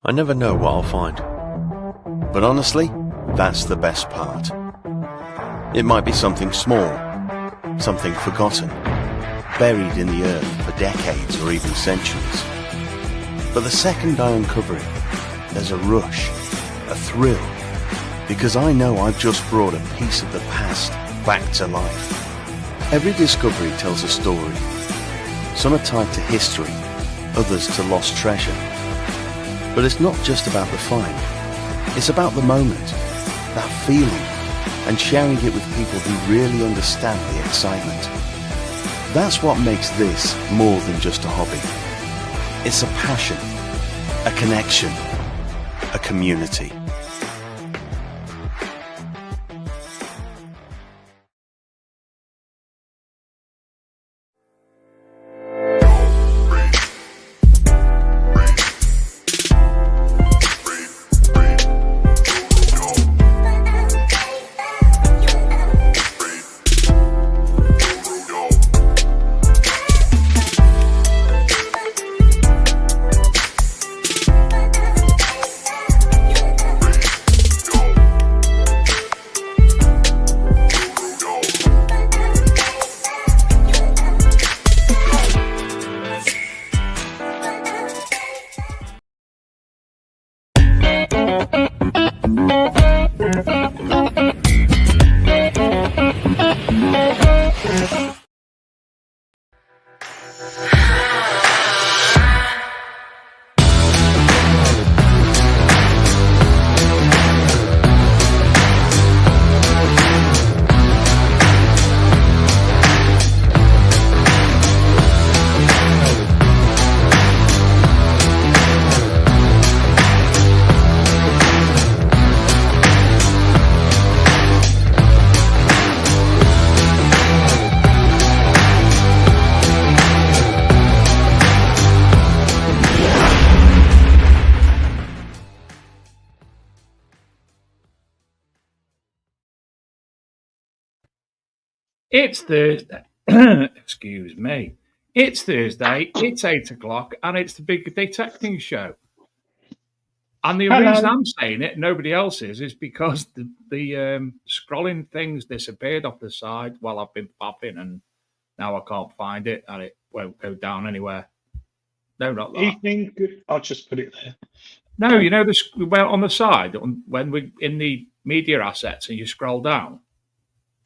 I never know what I'll find. But honestly, that's the best part. It might be something small, something forgotten, buried in the earth for decades or even centuries. But the second I uncover it, there's a rush, a thrill, because I know I've just brought a piece of the past back to life. Every discovery tells a story. Some are tied to history, others to lost treasure. But it's not just about the find. It's about the moment, that feeling, and sharing it with people who really understand the excitement. That's what makes this more than just a hobby. It's a passion, a connection, a community. It's Thursday. Excuse me. It's Thursday. It's 8 o'clock, and it's the big detecting show. And the reason I'm saying it, nobody else is because the scrolling things disappeared off the side while I've been popping, and now I can't find it, and it won't go down anywhere. No, not that. Evening. I'll just put it there. No, you know, well, on the side, when we're in the media assets and you scroll down.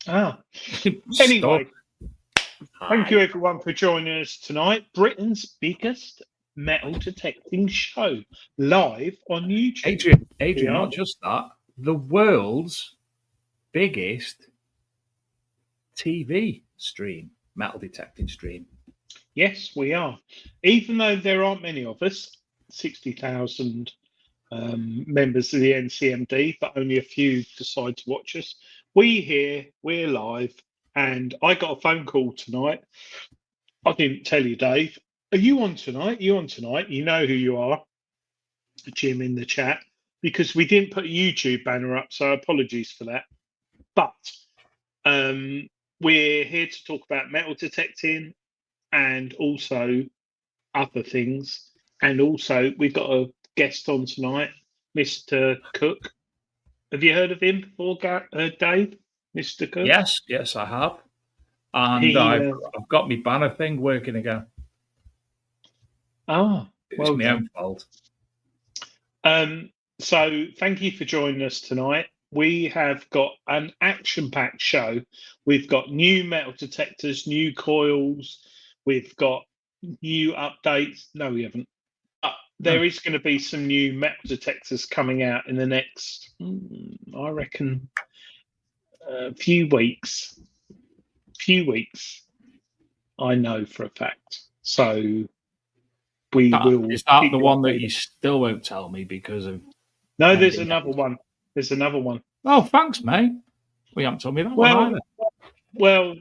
Anyway, thank you everyone for joining us tonight. Britain's biggest metal detecting show live on YouTube. Adrian, not just that, the world's biggest TV stream, metal detecting stream. Yes, we are. Even though there aren't many of us, 60,000 members of the NCMD, but only a few decide to watch us. We're live, and I got a phone call tonight. I didn't tell you, Dave. Are you on tonight? You on tonight? You know who you are, Jim, in the chat, because we didn't put a YouTube banner up, so apologies for that. But we're here to talk about metal detecting and also other things. And also, we've got a guest on tonight, Mr. Cook. Have you heard of him before, Dave? Mr. Cook? Yes, I have. And I've got my banner thing working again. Oh, it's my own fault. So thank you for joining us tonight. We have got an action-packed show. We've got new metal detectors, new coils. We've got new updates. No, we haven't. There is going to be some new metal detectors coming out in the next, I reckon, few weeks. I know for a fact. So we will. Is that the one that you still won't tell me because of? No, there's another one. There's another one. Oh, thanks, mate. We haven't told me that one either. Well,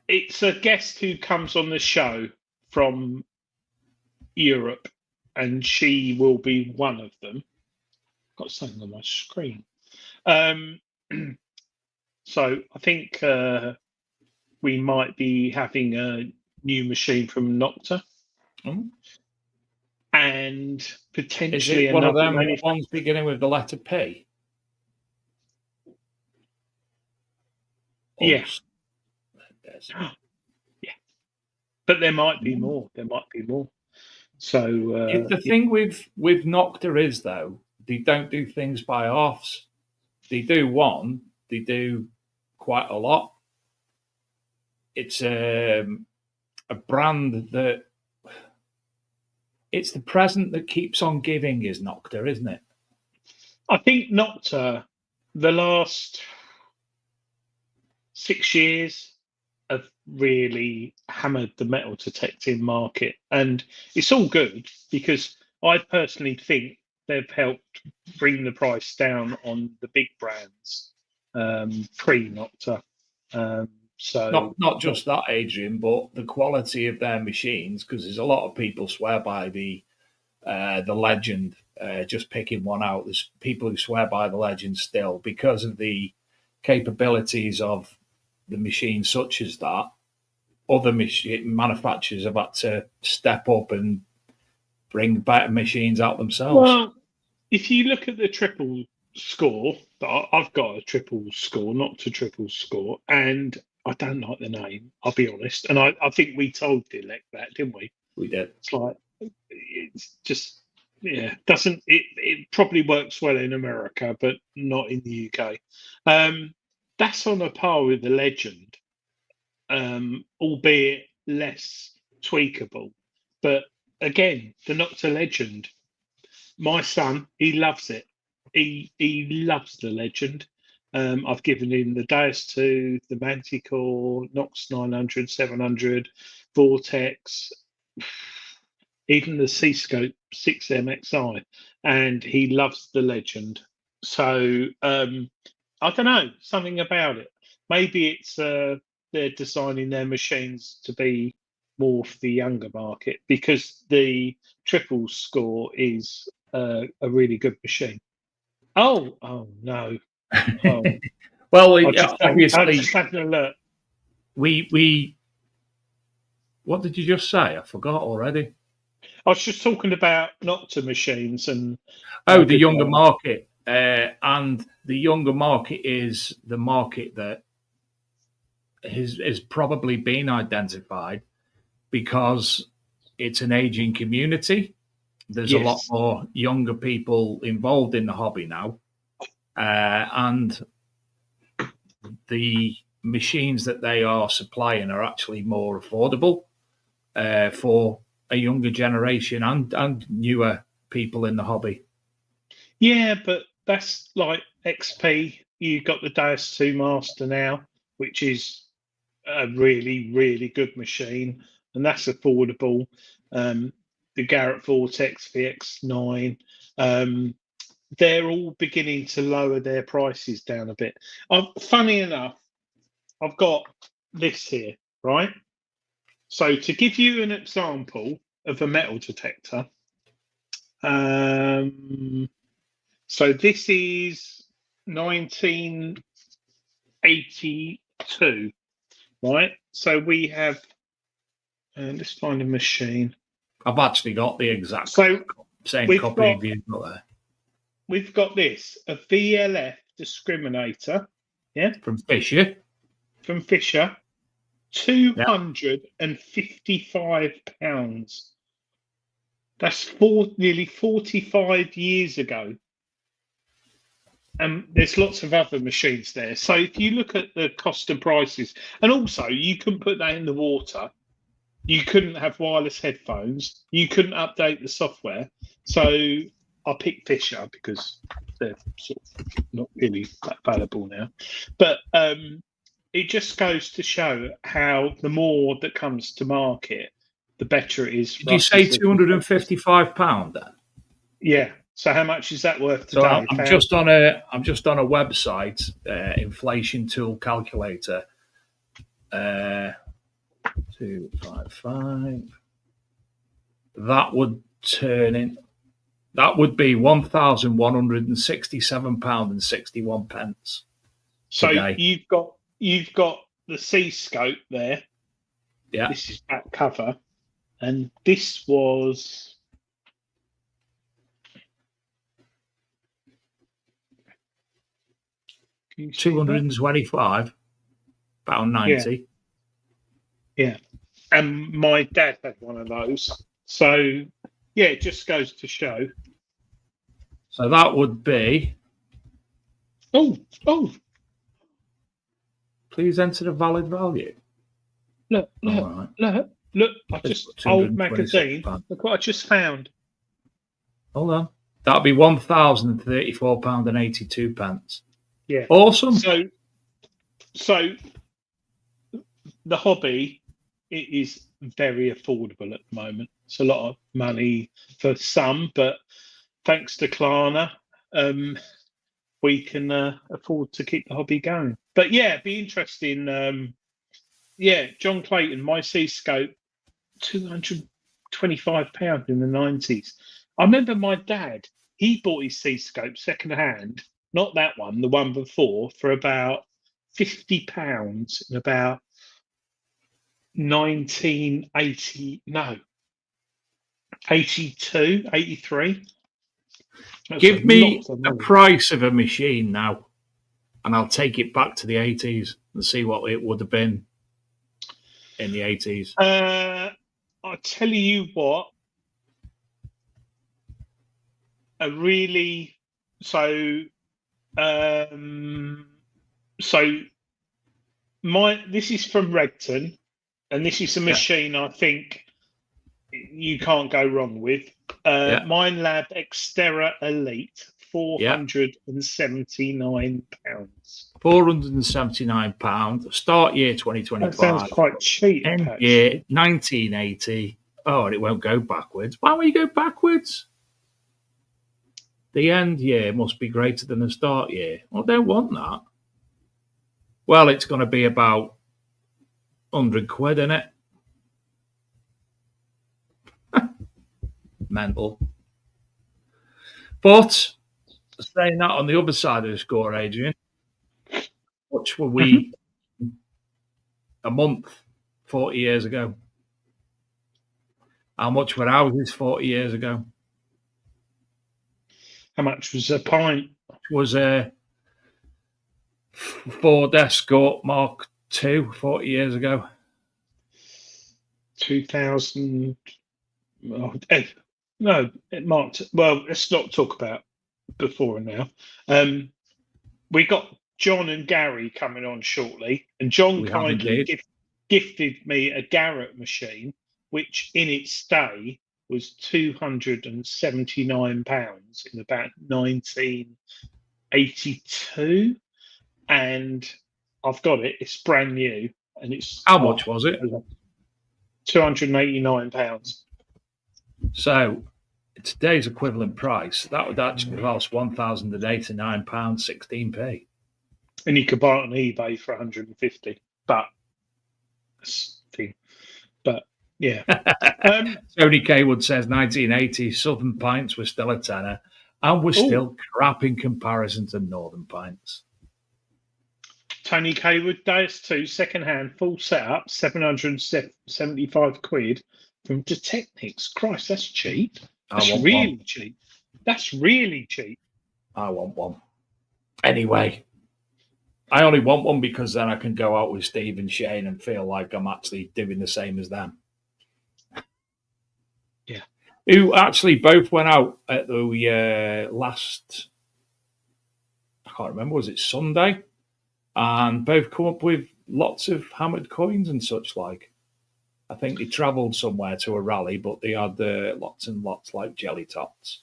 it's a guest who comes on the show from Europe, and she will be one of them. Got something on my screen. So I think we might be having a new machine from Nocta. And and Is potentially it one of another them ones beginning with the letter P? Yeah. Yes. Yeah. But there might be more. So The thing with Nocta is, though, they don't do things by halves. They do one, they do quite a lot. It's a brand that it's the present that keeps on giving is Nocta, isn't it? I think Nocta, the last 6 years, have really hammered the metal detecting market, and it's all good because I personally think they've helped bring the price down on the big brands pre-Nocta. So Not just that, Adrian, but the quality of their machines, because there's a lot of people swear by the Legend. Just picking one out, there's people who swear by the Legend still because of the capabilities of the machine, such as that. Other manufacturers have had to step up and bring better machines out themselves. Well, if you look at the triple score, I've got a triple score, Nocta triple score, and I don't like the name, I'll be honest. And I think we told Dilek that, didn't we? We did. It's like, it's just, yeah, doesn't, it probably works well in America, but not in the UK. That's on a par with the Legend, albeit less tweakable. But again, the Nocta Legend, my son, he loves it. He loves the Legend. I've given him the Deus 2, the Manticore, Nox 900, 700, Vortex, even the C-Scope 6MXI, and he loves the Legend. So I don't know, something about it. Maybe it's they're designing their machines to be more for the younger market because the triple score is a really good machine. Oh no. Oh, Well, I obviously, just had an alert. we. What did you just say? I forgot already. I was just talking about Nocta machines and the younger market, and the younger market is the market that has probably been identified because it's an aging community. There's a lot more younger people involved in the hobby now, and the machines that they are supplying are actually more affordable for a younger generation and newer people in the hobby. Yeah, but that's like XP. You've got the Deus 2 Master now, which is a really, really good machine, and that's affordable. The Garrett Vortex VX9, they're all beginning to lower their prices down a bit. Funny enough, I've got this here, right? So to give you an example of a metal detector, so this is 1982, right? So we have, let's find a machine. I've actually got the exact same copy of you got there. We've got this, a VLF discriminator, yeah? From Fisher. From Fisher, £255. That's nearly 45 years ago. And there's lots of other machines there. So if you look at the cost and prices, and also you couldn't put that in the water. You couldn't have wireless headphones. You couldn't update the software. So I picked Fisher because they're sort of not really that valuable now. But it just goes to show how the more that comes to market, the better it is. Did you say £255 then? Yeah. So how much is that worth today? So I'm just on a website, inflation tool calculator. 255. That would be £1,167.61. So today. you've got the C-Scope there. Yeah. This is back cover, and this was you see 225, about 90. Yeah. And my dad had one of those. So, yeah, it just goes to show. So that would be. Oh, Please enter the valid value. look. All right. Look, I just old magazine. £226. Look what I just found. Hold on. That'd be £1,034.82. Yeah. Awesome. So the hobby, it is very affordable at the moment. It's a lot of money for some, but thanks to Klarna, we can afford to keep the hobby going. But yeah, it'd be interesting. John Clayton, my C-scope, £225 in the 90s. I remember my dad, he bought his C-scope second hand, not that one, the one before, for about £50 in about 82, 83. Give me a price of a machine now, and I'll take it back to the 80s and see what it would have been in the 80s. I'll tell you what. This is from Regton, and this is a machine I think you can't go wrong with. Mine Lab Xterra Elite, £479. £479. Start year 2025. That sounds quite cheap. End year 1980. Oh, and it won't go backwards. Why won't you go backwards? The end year must be greater than the start year. Well, I don't want that. Well, it's going to be about £100, isn't it? Mental. But saying that, on the other side of the score, Adrian, which were we a month 40 years ago? How much were houses 40 years ago? How much was a pint? It was a Ford Escort Mark II 40 years ago. 2000. No, it marked. Well, let's not talk about before and now. We got John and Gary coming on shortly, and John kindly gifted me a Garrett machine, which in its day was £279 in about 1982, and I've got it. It's brand new, and it's how much was it? £289. So today's equivalent price, that would actually cost £1,089.16. And you could buy it on eBay for 150. But yeah. Tony Kaywood says 1980 Southern Pints were still a tenner, and we're still crap in comparison to Northern Pints. Tony Kaywood, DS2, second hand, full setup, £775 from Detechnics. Christ, that's cheap. That's really cheap. That's really cheap. I want one. Anyway, I only want one because then I can go out with Steve and Shane and feel like I'm actually doing the same as them. Yeah. Who actually both went out at the last, I can't remember, was it Sunday? And both come up with lots of hammered coins and such like. I think they travelled somewhere to a rally, but they had lots and lots like jelly tots.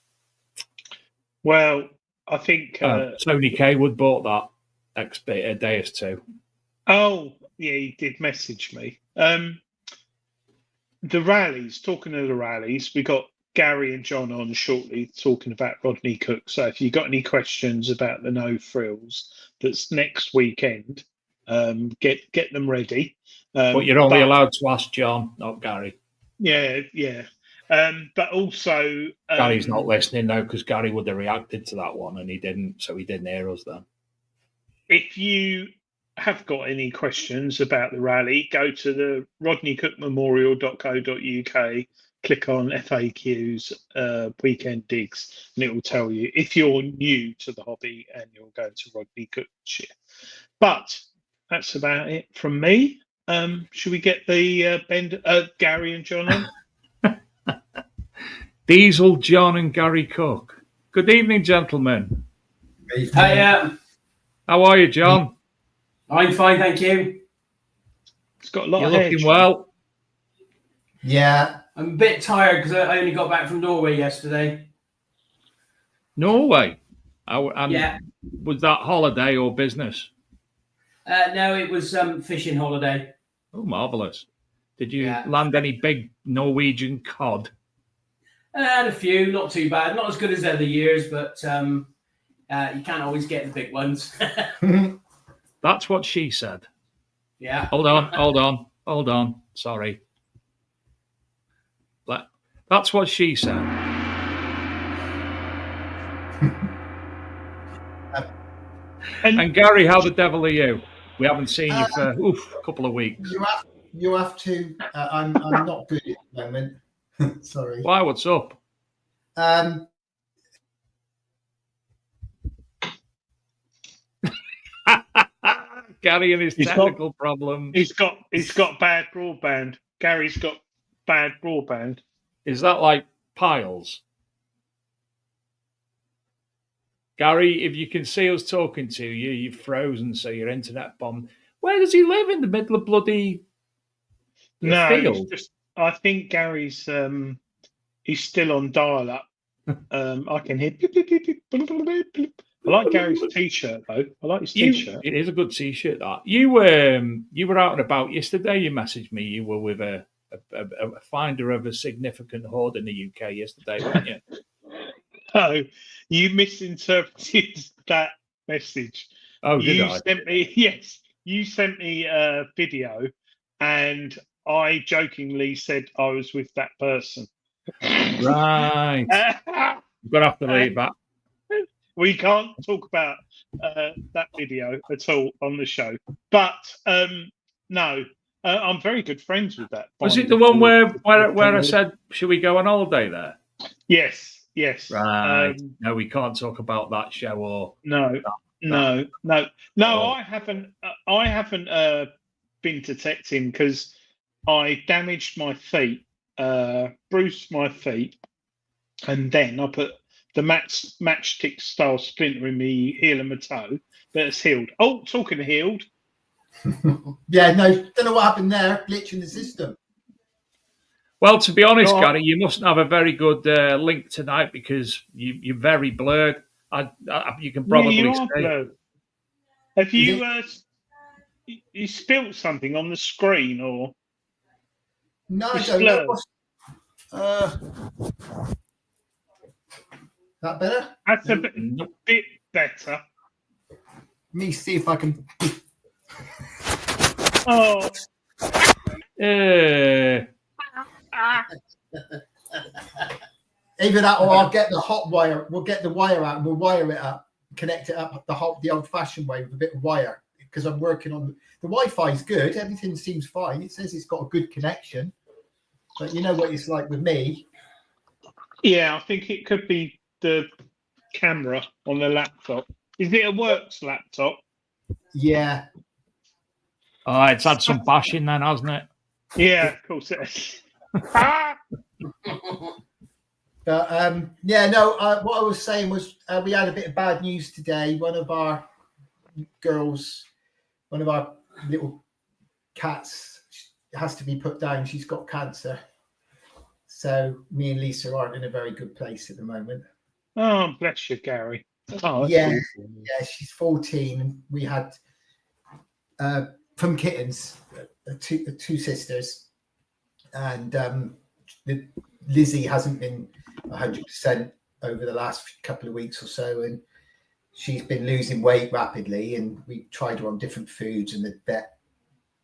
Well, I think Tony Kaywood bought that DS2. Oh, yeah, he did message me. The rallies, talking of the rallies, we got Gary and John on shortly talking about Rodney Cook. So if you've got any questions about the No Frills that's next weekend, get them ready. But you're only allowed to ask John, not Gary. Yeah. But also... Gary's not listening now because Gary would have reacted to that one and he didn't, so he didn't hear us then. If you have got any questions about the rally, go to the rodneycookmemorial.co.uk, click on FAQs, weekend digs, and it will tell you if you're new to the hobby and you're going to rugby coach. But that's about it from me. Should we get the Gary and John on? Diesel, John, and Gary Cook. Good evening, gentlemen. Hey, how are you, John? I'm fine, thank you. It's got a lot You're of hair. looking well. Yeah, I'm a bit tired because I only got back from Norway yesterday. Norway? Yeah. Was that holiday or business? No, it was fishing holiday. Oh, marvellous. Did you land any big Norwegian cod? I had a few, not too bad. Not as good as other years, but you can't always get the big ones. That's what she said. Yeah. Hold on. Sorry. That's what she said. And Gary, how the devil are you? We haven't seen you for a couple of weeks. You have to. I'm not good at the moment. Sorry. Why? What's up? Gary and his technical problems. He's got bad broadband. Gary's got bad broadband. Is that like Piles? Gary, if you can see us talking to you, you've frozen, so your internet bombed. Where does he live? In the middle of bloody field? I think Gary's he's still on dial-up. I can hear. I like Gary's t-shirt though. I like his t-shirt. It is a good t-shirt. That you were out and about yesterday. You messaged me. You were with a finder of a significant hoard in the UK yesterday, weren't you? Oh, you misinterpreted that message. Oh, did I? You sent me a video, and I jokingly said I was with that person. Right. We're gonna have to leave that. We can't talk about that video at all on the show. But no, I'm very good friends with that. Was it the one where I said, should we go on holiday there? Yes. Right. No, we can't talk about that show or no. I haven't. I haven't been to Texting because I damaged my feet, bruised my feet, and then I put the matchstick style splinter in me heel and my toe, but it's healed. Oh, talking of healed. Yeah, no, don't know what happened there. Glitch in the system. Well, to be honest, Gary, you mustn't have a very good link tonight because you're very blurred. You can probably you say. Are blurred. Have you you spilt something on the screen or? No, I don't know. That better? That's a bit better. Let me see if I can. Oh. Either that or I'll get the hot wire. We'll get the wire out and we'll wire it up, connect it up the old-fashioned way with a bit of wire because I'm working on the Wi-Fi is good. Everything seems fine. It says it's got a good connection, but you know what it's like with me. Yeah, I think it could be the camera on the laptop. Is it a works laptop? Yeah. Oh, it's had some bashing then, hasn't it? Yeah, of course it is. But what I was saying was we had a bit of bad news today. One of our little cats has to be put down. She's got cancer. So me and Lisa aren't in a very good place at the moment. Oh, bless you, Gary. Oh, yeah, she's 14. And we had from kittens, two sisters, and Lizzie hasn't been 100% over the last couple of weeks or so, and she's been losing weight rapidly. And we tried her on different foods, and the vet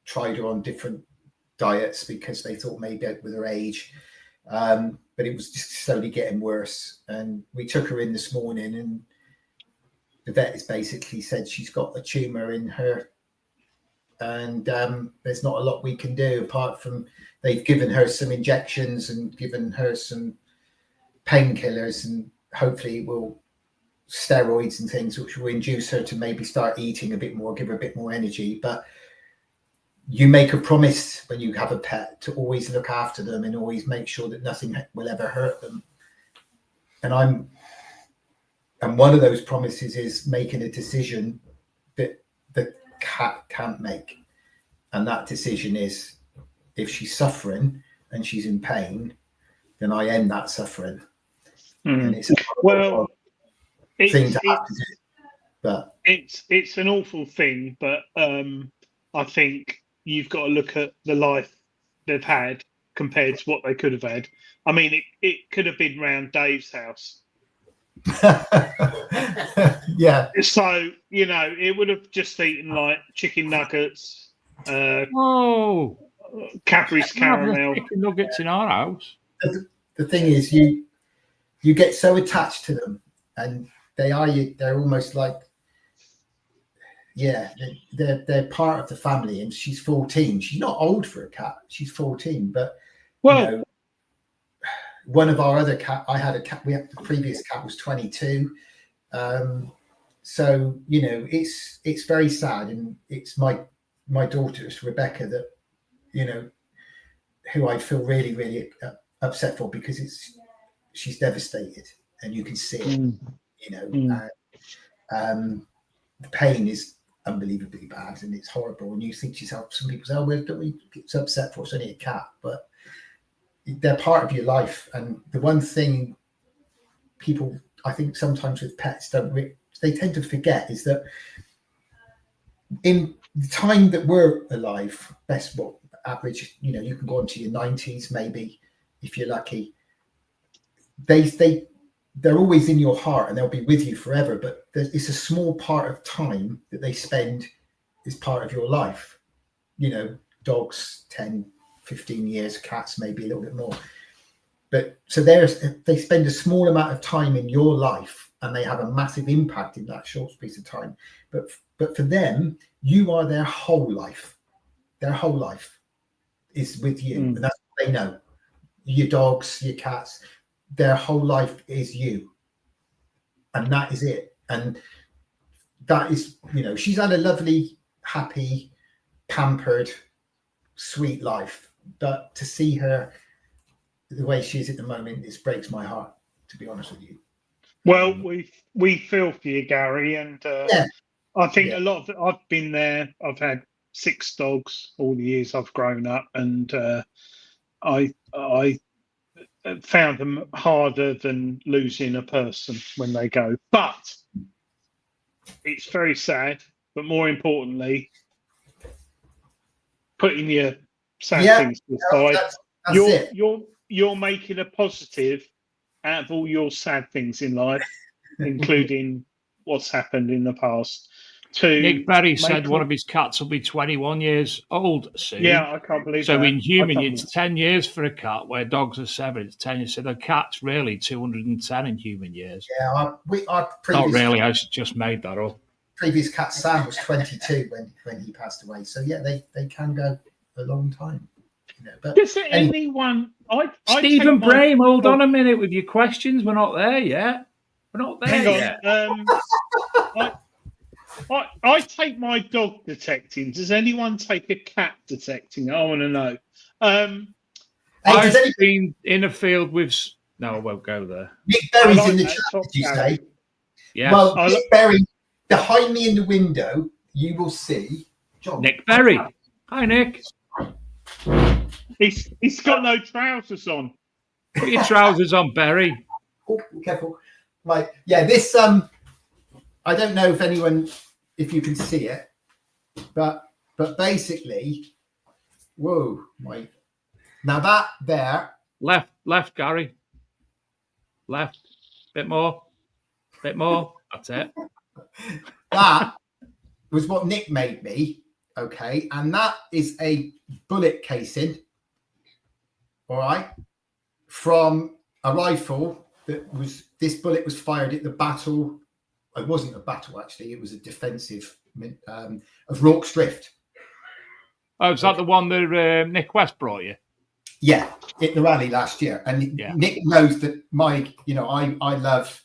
tried her on different diets because they thought maybe with her age. But it was just slowly getting worse. And we took her in this morning, and the vet has basically said she's got a tumour in her and there's not a lot we can do apart from they've given her some injections and given her some painkillers, and hopefully will steroids and things which will induce her to maybe start eating a bit more, give her a bit more energy. But you make a promise when you have a pet to always look after them and always make sure that nothing will ever hurt them. And one of those promises is making a decision that the cat can't make. And that decision is, if she's suffering and she's in pain, then I end that suffering. And it's thing to have to do. But it's an awful thing, but I think you've got to look at the life they've had compared to what they could have had. I mean, it could have been round Dave's house. Yeah. So, you know, it would have just eaten like chicken nuggets, Cadbury's caramel. Chicken nuggets in our house. The thing is, you get so attached to them, and they're almost like, they're part of the family. And she's 14. She's not old for a cat. She's 14, but one of our other cat, I had a cat. The previous cat was 22. So you know, it's very sad, and it's my daughter, Rebecca, that who I feel really, really upset for, because she's devastated, and you can see it. The pain is unbelievably bad, and it's horrible. And you think to yourself, some people say, "Oh, don't we get upset for? It's only a cat," but they're part of your life. And the one thing people, I think, sometimes with pets they tend to forget is that in the time that we're alive, average, you can go into your 90s maybe if you're lucky. They're always in your heart, and they'll be with you forever. But it's a small part of time that they spend as part of your life. Dogs 10, 15 years, cats maybe a little bit more. But so they spend a small amount of time in your life, and they have a massive impact in that short space of time. But for them, you are their whole life. Their whole life is with you, and that's what they know. Your dogs, your cats, their whole life is you, and that is it. And that is, she's had a lovely, happy, pampered, sweet life. But to see her the way she is at the moment, it breaks my heart, to be honest with you. Well, we feel for you, Gary, and I think a lot of I've been there. I've had 6 dogs all the years I've grown up, and I found them harder than losing a person when they go. But it's very sad. But more importantly, putting your sad things aside, you're making a positive out of all your sad things in life, including what's happened in the past. Nick Berry said one of his cats will be 21 years old soon. Yeah, I can't believe so that. In human, it's 10 years for a cat, where dogs are 7. It's 10 years. So the cat's really 210 in human years. Yeah, our not really. I just made that up. Previous cat Sam was 22 when he passed away. So yeah, they can go a long time. But is there anyone? Stephen Brame, hold on a minute with your questions. We're not there yet. We're not there yet. I take my dog detecting. Does anyone take a cat detecting? I want to know. I've been in a field with. No, I won't go there. Nick Berry's in the chat. Did you say? Yeah. Well, Nick Berry, behind me in the window, you will see John. Nick Berry. Hi, Nick. He's got no trousers on. Put your trousers on, Berry. Oh, be careful. Right. Yeah. This. I don't know if you can see it, but basically, whoa, Mike. Now that there. Left, Gary. Left. Bit more. That's it. That was what Nick made me. Okay, and that is a bullet casing. All right, from a rifle this bullet was fired at the battle. It wasn't a battle, actually. It was a defensive of Rorke's Drift. Oh, is that the one that Nick West brought you? Yeah, at the rally last year, and Nick knows that I love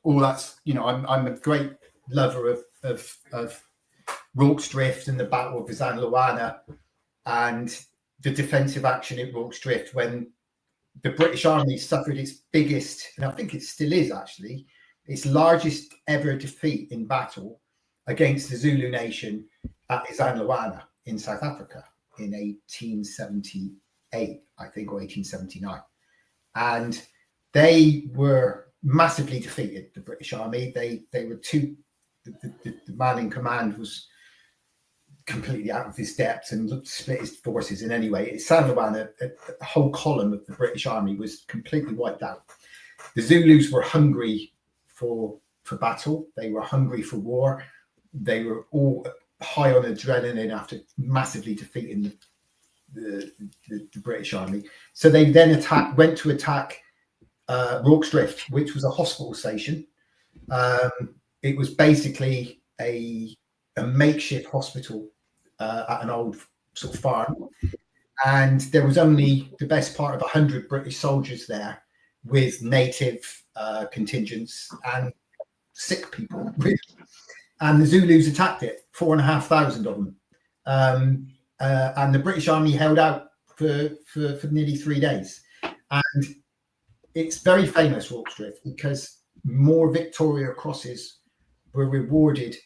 all that's I'm a great lover of Rorke's Drift and the Battle of San Luana and the defensive action at Rorke's Drift when the British Army suffered its biggest, and I think it still is actually, its largest ever defeat in battle against the Zulu nation at San Luana in South Africa in 1878, I think, or 1879. And they were massively defeated, the British Army. They were the man in command was completely out of his depth and looked to split his forces in any way. At San Luana, a whole column of the British Army was completely wiped out. The Zulus were hungry for battle. They were hungry for war. They were all high on adrenaline after massively defeating the British Army. So they then went to attack Rorke's Drift, which was a hospital station. It was basically a makeshift hospital at an old sort of farm, and there was only the best part of 100 British soldiers there, with native contingents and sick people. And the Zulus attacked it, 4,500 of them, and the British Army held out for nearly 3 days. And it's very famous, Rorke's Drift, because more Victoria Crosses were rewarded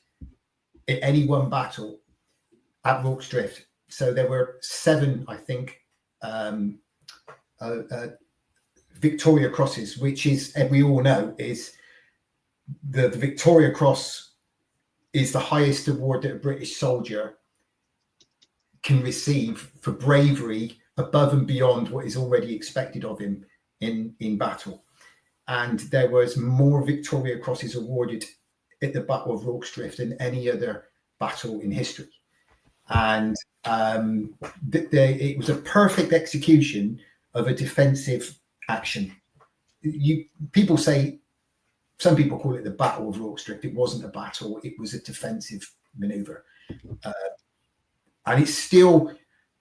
in any one battle at Rorke's Drift. So there were 7, I think, Victoria Crosses, which is, and we all know, is the Victoria Cross is the highest award that a British soldier can receive for bravery above and beyond what is already expected of him in battle. And there was more Victoria Crosses awarded at the Battle of Rorke's Drift than any other battle in history. And it was a perfect execution of a defensive action. People say, some people call it the Battle of Rorke's Drift. It wasn't a battle, it was a defensive maneuver. And it's still,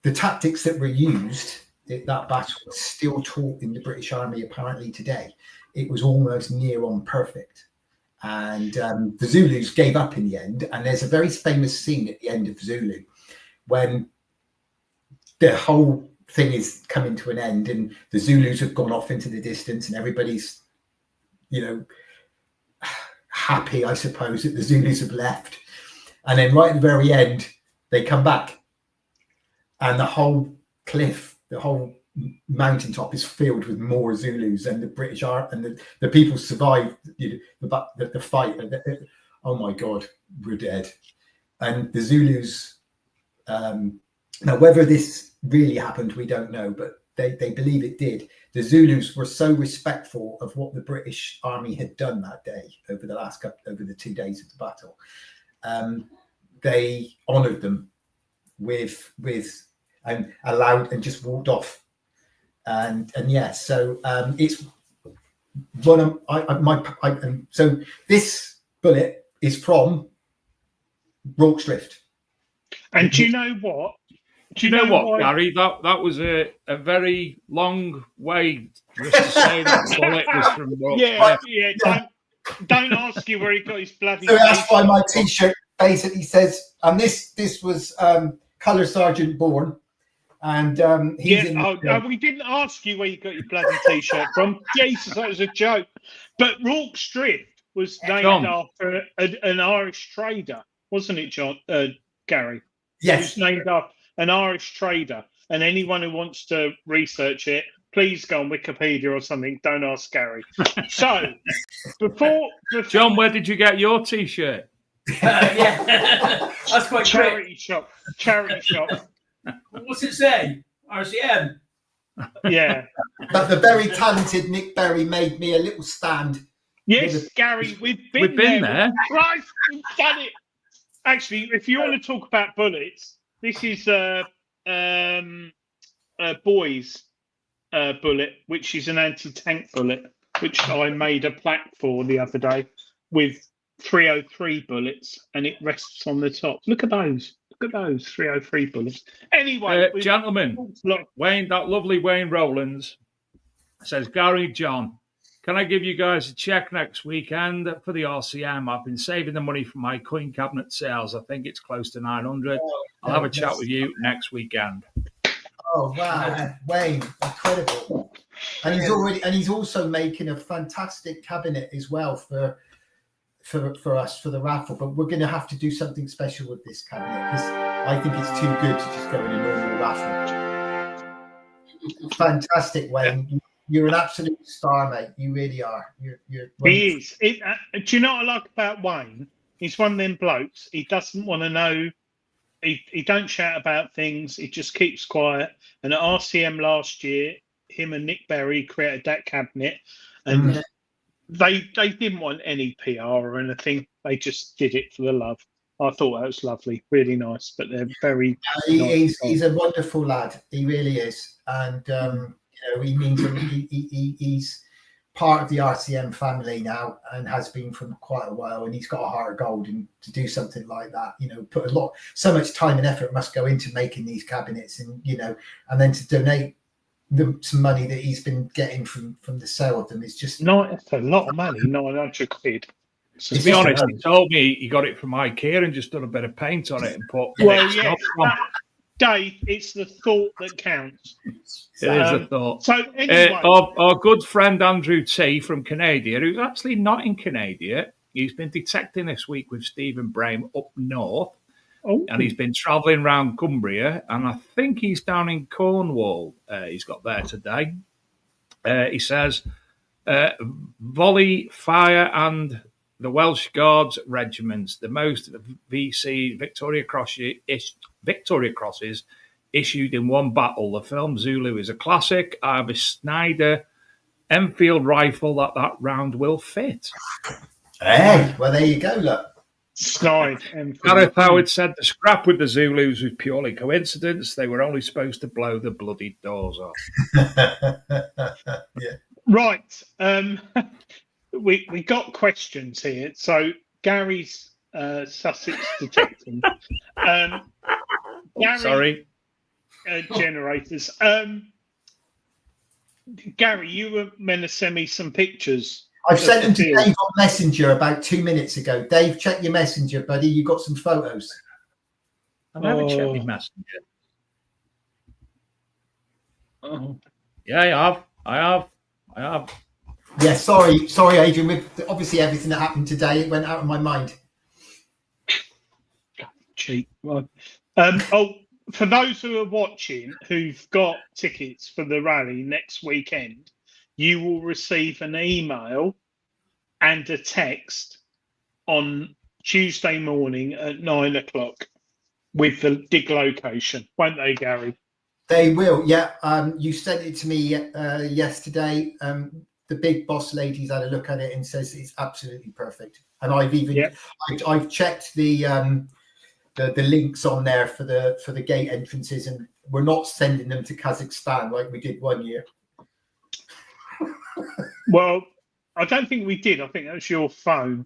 the tactics that were used at that battle are still taught in the British Army apparently today. It was almost near on perfect. And the Zulus gave up in the end. And there's a very famous scene at the end of Zulu when the whole thing is coming to an end and the Zulus have gone off into the distance and everybody's, happy, I suppose, that the Zulus have left. And then right at the very end, they come back and the whole cliff, the whole mountaintop is filled with more Zulus, and the British and the people survived the fight. Oh my God, we're dead. And the Zulus, now whether this really happened, we don't know, but they believe it did. The Zulus were so respectful of what the British Army had done that day over the 2 days of the battle. They honoured them with and allowed and just walked off. And yes, so it's one of so this bullet is from Rorke's Drift. And do you know what? Do you know what, Gary? That was a very long way just to say that bullet was from Rorke's Drift. Yeah. Don't ask you where he got his bloody. So that's why my T-shirt basically says, and this was Colour Sergeant Bourne, and he's we didn't ask you where you got your bloody T-shirt from. Jesus, that was a joke. But Rorke's Drift was named after an Irish trader, wasn't it, John? Gary? Yes. It was named after an Irish trader. And anyone who wants to research it, please go on Wikipedia or something. Don't ask Gary. So, before John, where did you get your T-shirt? Yeah, that's quite charity shop. What's it say? RCM. Yeah. But the very talented Nick Berry made me a little stand. Yes, Gary, we've been there. Right, we've done it. Actually, if you want to talk about bullets, this is a boy's bullet, which is an anti-tank bullet, which I made a plaque for the other day with 303 bullets, and it rests on the top. Look at those. look at those 303 bullets. Anyway, gentlemen, Wayne, that lovely Wayne Rowlands says, Gary, John, can I give you guys a check next weekend for the RCM? I've been saving the money for my coin cabinet sales. I think it's close to 900. I'll have a chat with you next weekend. Oh wow, Wayne, incredible! And he's also making a fantastic cabinet as well for us for the raffle. But we're going to have to do something special with this cabinet because I think it's too good to just go in a normal raffle. Fantastic, Wayne. You're an absolute star, mate. You really are. He is. Do you know what I like about Wayne? He's one of them blokes. He doesn't want to know. He don't shout about things. He just keeps quiet. And at RCM last year, him and Nick Berry created that cabinet, and they didn't want any PR or anything. They just did it for the love. I thought that was lovely, really nice. But they're very. He's a wonderful lad. He really is, and he means he's part of the RCM family now and has been for quite a while, and he's got a heart of gold. And to do something like that, put so much time and effort must go into making these cabinets, and and then to donate some money that he's been getting from the sale of them is just it's a lot of money. 900 quid. To be honest, he told me he got it from IKEA and just done a bit of paint on it and put. Dave, it's the thought that counts. It is the thought. So anyway, our good friend Andrew T from Canada, who's actually not in Canada, he's been detecting this week with Stephen Brame up north, and he's been travelling around Cumbria, and I think he's down in Cornwall. He's got there today. He says, volley, fire, and the Welsh Guards regiments, the most VC Victoria Crosses issued in one battle. The film Zulu is a classic. I have a Snyder Enfield rifle that round will fit. Hey, well, there you go, look. Snide. Gareth Howard said the scrap with the Zulus was purely coincidence. They were only supposed to blow the bloody doors off. Yeah. Right. We got questions here. So Gary's Sussex detecting. Sorry. Generators. Gary, you were meant to send me some pictures. I've sent them to Dave on Messenger about 2 minutes ago. Dave, check your Messenger, buddy. You got some photos. I never checked my Messenger. Oh. Yeah, I have. Yeah, sorry, Adrian. With obviously everything that happened today, it went out of my mind. Cheap. Right. For those who are watching who've got tickets for the rally next weekend, you will receive an email and a text on Tuesday morning at 9 o'clock with the dig location, won't they, Gary? They will, yeah. You sent it to me yesterday. The big boss lady's had a look at it and says it's absolutely perfect. And I've even I've checked the links on there for the gate entrances, and we're not sending them to Kazakhstan like we did one year. Well, I don't think we did. I think that was your phone.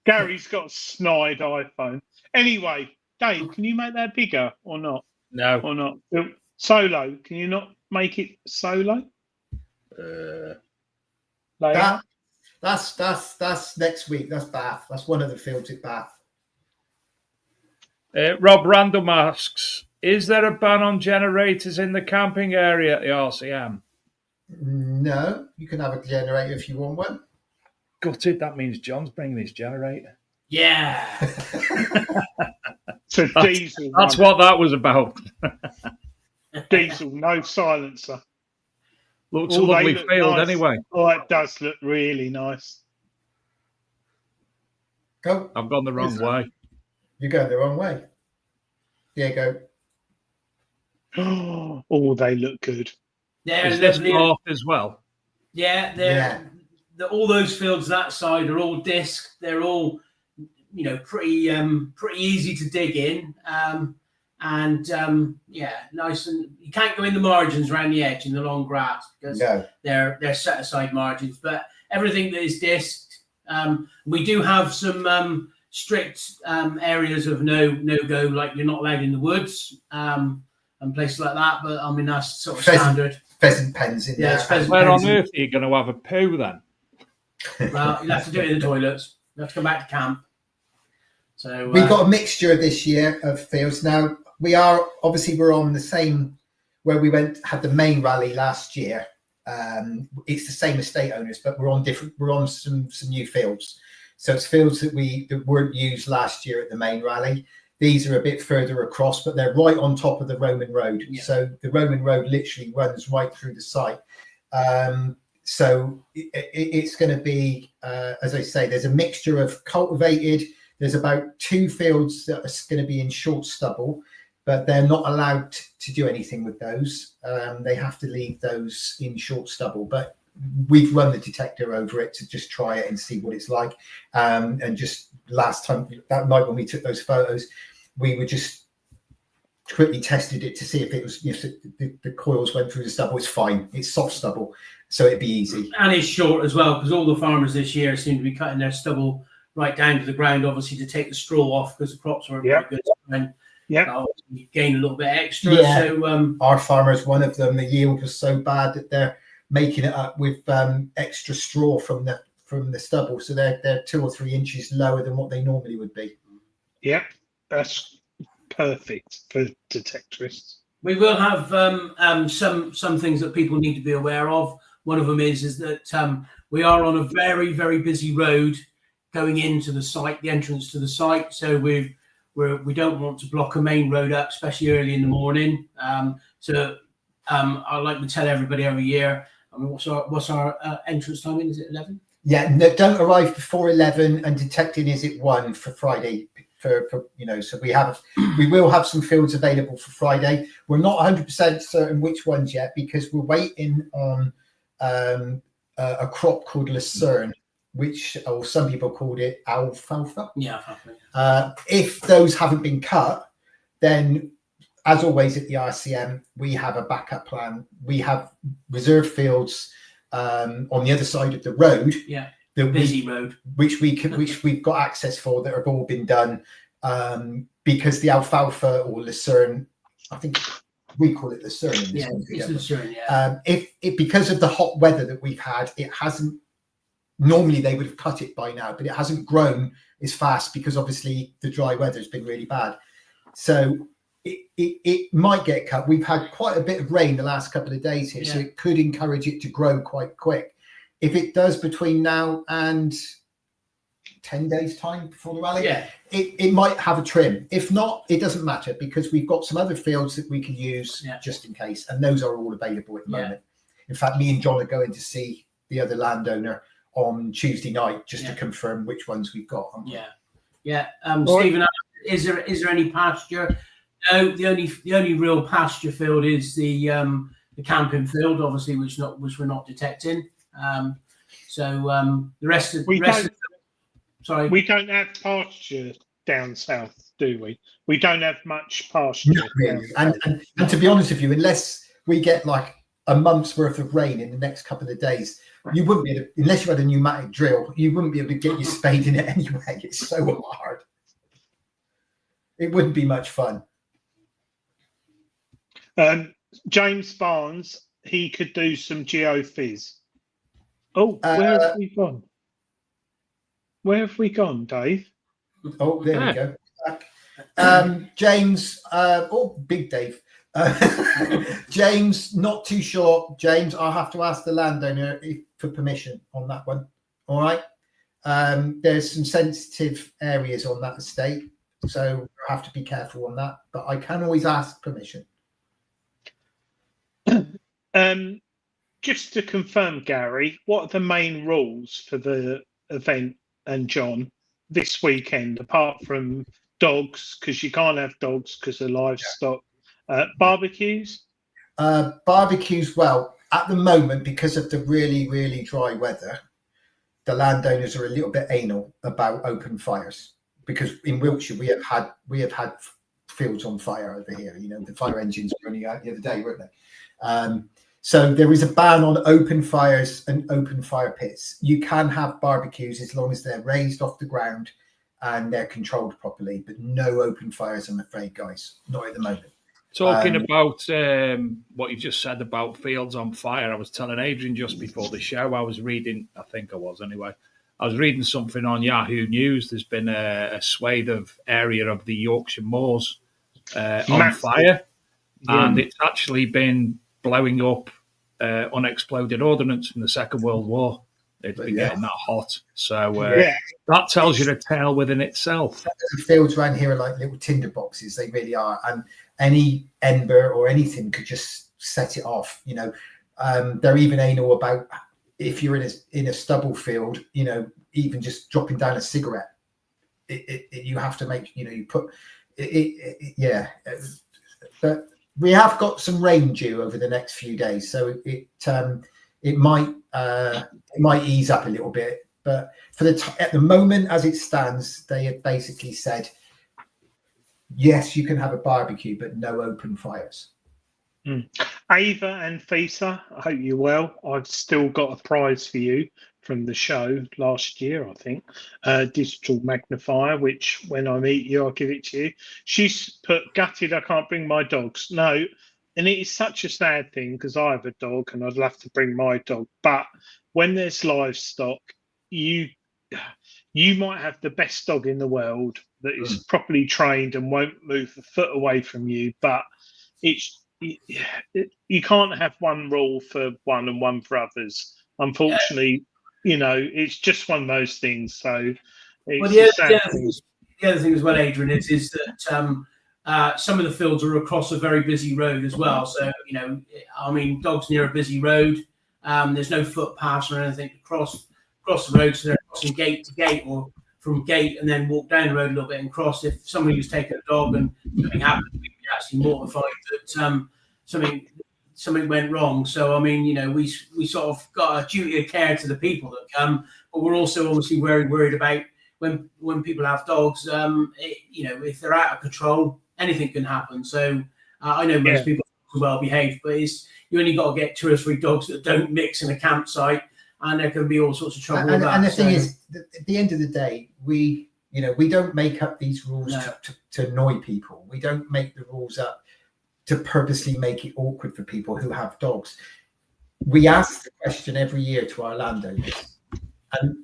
Gary's got a snide iPhone. Anyway, Dave, can you make that bigger or not? No. Or not? Solo. Can you not make it solo? That's next week. That's Bath. That's one of the fields at Bath. Rob Random asks, is there a ban on generators in the camping area at the RCM? No, you can have a generator if you want one. Gutted, that means John's bringing his generator. Yeah. So diesel. That's what that was about. Diesel, no silencer. Looks a lovely field nice. Anyway. Oh, it does look really nice. Go. I've gone the wrong way. You're going the wrong way. There you go. Oh, they look good. Is this north as well? Yeah, all those fields that side are all disc. They're all, pretty easy to dig in. Nice, and you can't go in the margins around the edge in the long grass because they're set aside margins. But everything that is disked, we do have some strict areas of no go, like you're not allowed in the woods and places like that. But I mean, that's sort of standard. Pheasant pens in there. Where on earth are you going to have a poo then? Well, you have to do it in the toilets. You have to come back to camp. So we've got a mixture this year of fields. Now we're on the same where we had the main rally last year. It's the same estate owners, but we're on some new fields. So it's fields that weren't used last year at the main rally. These are a bit further across, but they're right on top of the Roman road. Yeah. So the Roman road literally runs right through the site. So it's going to be, as I say, there's a mixture of cultivated. There's about 2 fields that are going to be in short stubble, but they're not allowed to do anything with those. They have to leave those in short stubble. But we've run the detector over it to just try it and see what it's like. And just last time, that night when we took those photos, we were just quickly tested it to see if it was, the coils went through the stubble. It's fine. It's soft stubble, so it'd be easy. And it's short as well, because all the farmers this year seem to be cutting their stubble right down to the ground, obviously, to take the straw off because the crops weren't very good. And you gain a little bit extra. Yeah. So our farmers, one of them, the yield was so bad that they're making it up with extra straw from the stubble, so they're 2 or 3 inches lower than what they normally would be. Yeah, that's perfect for detectorists. We will have some things that people need to be aware of. One of them is that we are on a very, very busy road going into the site, the entrance to the site. So we don't want to block a main road up, especially early in the morning. So I like to tell everybody every year. I mean, what's our entrance timing? Is it 11? Yeah, no, don't arrive before 11, and detecting is at 1 for Friday. For so we will have some fields available for Friday. We're not 100% certain which ones yet because we're waiting on a crop called lucerne, which some people called it alfalfa. Yeah, alfalfa. If those haven't been cut, then as always at the RCM, we have a backup plan. We have reserve fields on the other side of the road. Yeah. The busy road, which we've got access for, that have all been done, because the alfalfa or lucerne, I think we call it lucerne in this country. It's lucerne, yeah. If because of the hot weather that we've had, it hasn't. Normally they would have cut it by now, but it hasn't grown as fast because obviously the dry weather has been really bad. So it might get cut. We've had quite a bit of rain the last couple of days here, so it could encourage it to grow quite quick. If it does between now and 10 days time before the rally, it might have a trim. If not, it doesn't matter because we've got some other fields that we can use just in case, and those are all available at the moment. In fact, me and John are going to see the other landowner on Tuesday night just to confirm which ones we've got. Stephen, is there any pasture? No, the only real pasture field is the camping field, obviously, which we're not detecting. The rest of sorry, we don't have pasture down south, do we? We don't have much pasture. Not really. And to be honest with you, unless we get like a month's worth of rain in the next couple of days, you wouldn't be able to, unless you had a pneumatic drill, you wouldn't be able to get your spade in it anyway. It's so hard. It wouldn't be much fun. James Barnes, he could do some geofizz. Oh, where have we gone? Where have we gone, Dave? Oh, there we go. James, big Dave. James, not too sure. James, I'll have to ask the landowner for permission on that one. All right. There's some sensitive areas on that estate, so I have to be careful on that. But I can always ask permission. Just to confirm, Gary, what are the main rules for the event and John this weekend, apart from dogs, because you can't have dogs because of livestock? Barbecues? Barbecues, well, at the moment, because of the really, really dry weather, the landowners are a little bit anal about open fires, because in Wiltshire we have had fields on fire over here. The fire engines were only out the other day, weren't they? So there is a ban on open fires and open fire pits. You can have barbecues as long as they're raised off the ground and they're controlled properly, but no open fires, I'm afraid, guys. Not at the moment. Talking about what you just said about fields on fire, I was telling Adrian just before the show, I was reading something on Yahoo News. There's been a swathe of area of the Yorkshire Moors on fire, and it's actually been blowing up unexploded ordnance from the Second World War. It's been getting that hot. So that tells you a tale within itself. The fields around here are like little tinder boxes. They really are. And any ember or anything could just set it off. You know, they're even anal about if you're in a stubble field, you know, even just dropping down a cigarette. You have to make, you know, you put it. But we have got some rain due over the next few days, so it might ease up a little bit. But at the moment, as it stands, they have basically said, yes, you can have a barbecue, but no open fires. Ava and Fisa, I hope you're well. I've still got a prize for you from the show last year, I think. Digital magnifier, which when I meet you, I'll give it to you. She's put, gutted, I can't bring my dogs. No, and it is such a sad thing because I have a dog and I'd love to bring my dog. But when there's livestock, you might have the best dog in the world that is properly trained and won't move a foot away from you, but you can't have one rule for one and one for others. Unfortunately, you know, it's just one of those things. So, the other thing as well, Adrian, is that some of the fields are across a very busy road as well. So, you know, I mean, dogs near a busy road. There's no footpaths or anything to cross the road, so they're crossing gate to gate or from gate and then walk down the road a little bit and cross. If somebody was taking a dog and something happened, we'd be actually mortified that something went wrong. So, I mean, you know, we sort of got a duty of care to the people that come, but we're also obviously very worried about when people have dogs, you know, if they're out of control, anything can happen. So I know most people are well behaved, but you only got to get 2 or 3 dogs that don't mix in a campsite, and there can be all sorts of trouble with that. And the thing is, at the end of the day, we don't make up these rules to annoy people. We don't make the rules up to purposely make it awkward for people who have dogs. We ask the question every year to our landowners, and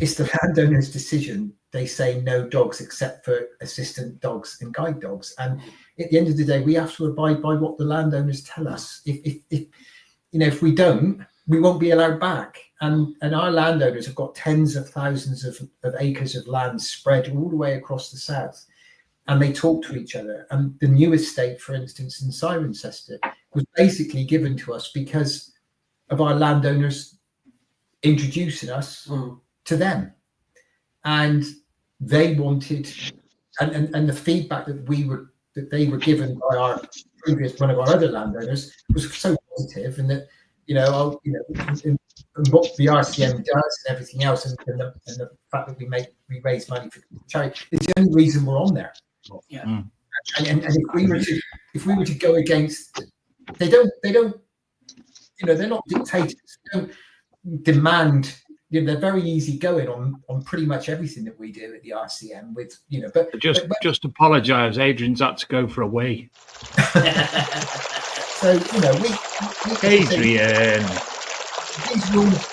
it's the landowner's decision. They say no dogs except for assistant dogs and guide dogs. And at the end of the day, we have to abide by what the landowners tell us. If we don't, we won't be allowed back. And our landowners have got tens of thousands of acres of land spread all the way across the south. And they talk to each other. And the new estate, for instance, in Cirencester, was basically given to us because of our landowners introducing us to them. And they wanted, and the feedback that they were given by one of our other landowners was so positive, and that and what the RCM does and everything else, and the fact that we raise money for charity is the only reason we're on there. Yeah. And if we were to go against, they don't, they're not dictators. They don't demand. They're very easy going on pretty much everything that we do at the RCM. But just apologise. Adrian's had to go for a wee. So we Adrian. These rules.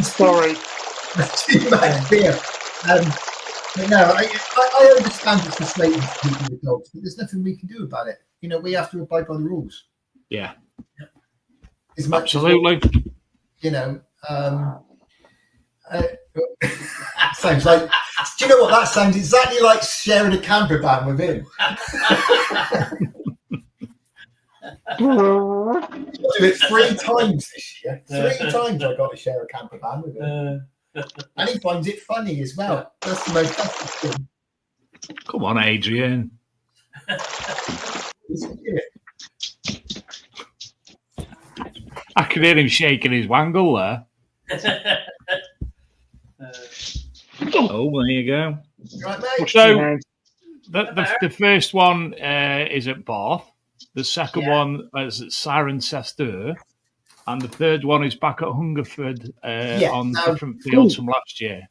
Sorry. Too much beer. But no, I understand it's frustrating for people with dogs, but there's nothing we can do about it. We have to abide by the rules. Yeah. Absolutely. Sounds like. Do you know what that sounds exactly like? Sharing a camper van with him. Do it 3 times this year. 3 times I got to share a camper van with him. And he finds it funny as well. That's the most fantastic thing. Come on, Adrian. I can hear him shaking his wangle there. Oh, there you go. Right, mate. So the first one is at Bath. The second one is at Cirencester. And the third one is back at Hungerford on different fields from last year.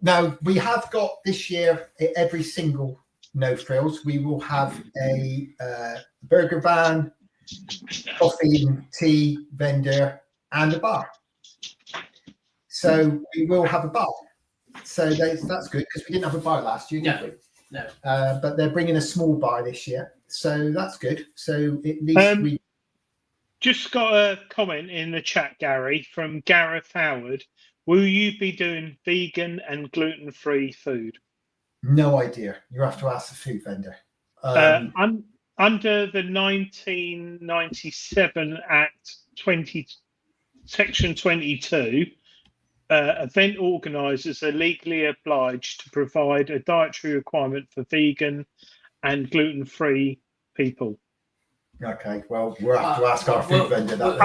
Now, we have got this year, every single No Frills, we will have a burger van, coffee and tea vendor, and a bar. So we will have a bar. So that's good, because we didn't have a bar last year, did we? No. But they're bringing a small bar this year. So that's good. So at least we... Just got a comment in the chat, Gary, from Gareth Howard. Will you be doing vegan and gluten-free food? No idea. You have to ask the food vendor. Under the 1997 Act 20, Section 22, event organisers are legally obliged to provide a dietary requirement for vegan and gluten-free people. Okay, well, we'll have to ask our food vendor that.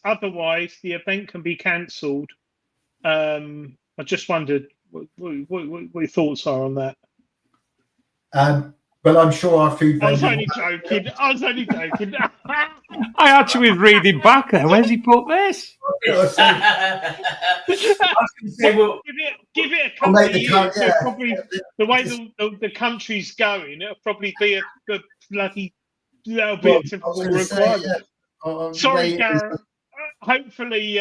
Otherwise, the event can be cancelled. I just wondered what your thoughts are on that. Well, I'm sure our food vendor... I was only joking. I actually was reading back there. Where's he put this? Give it a couple of years. Yeah. Probably, the way the country's going, it'll probably be a bloody little bit of requirement. Sorry, Gareth. Hopefully,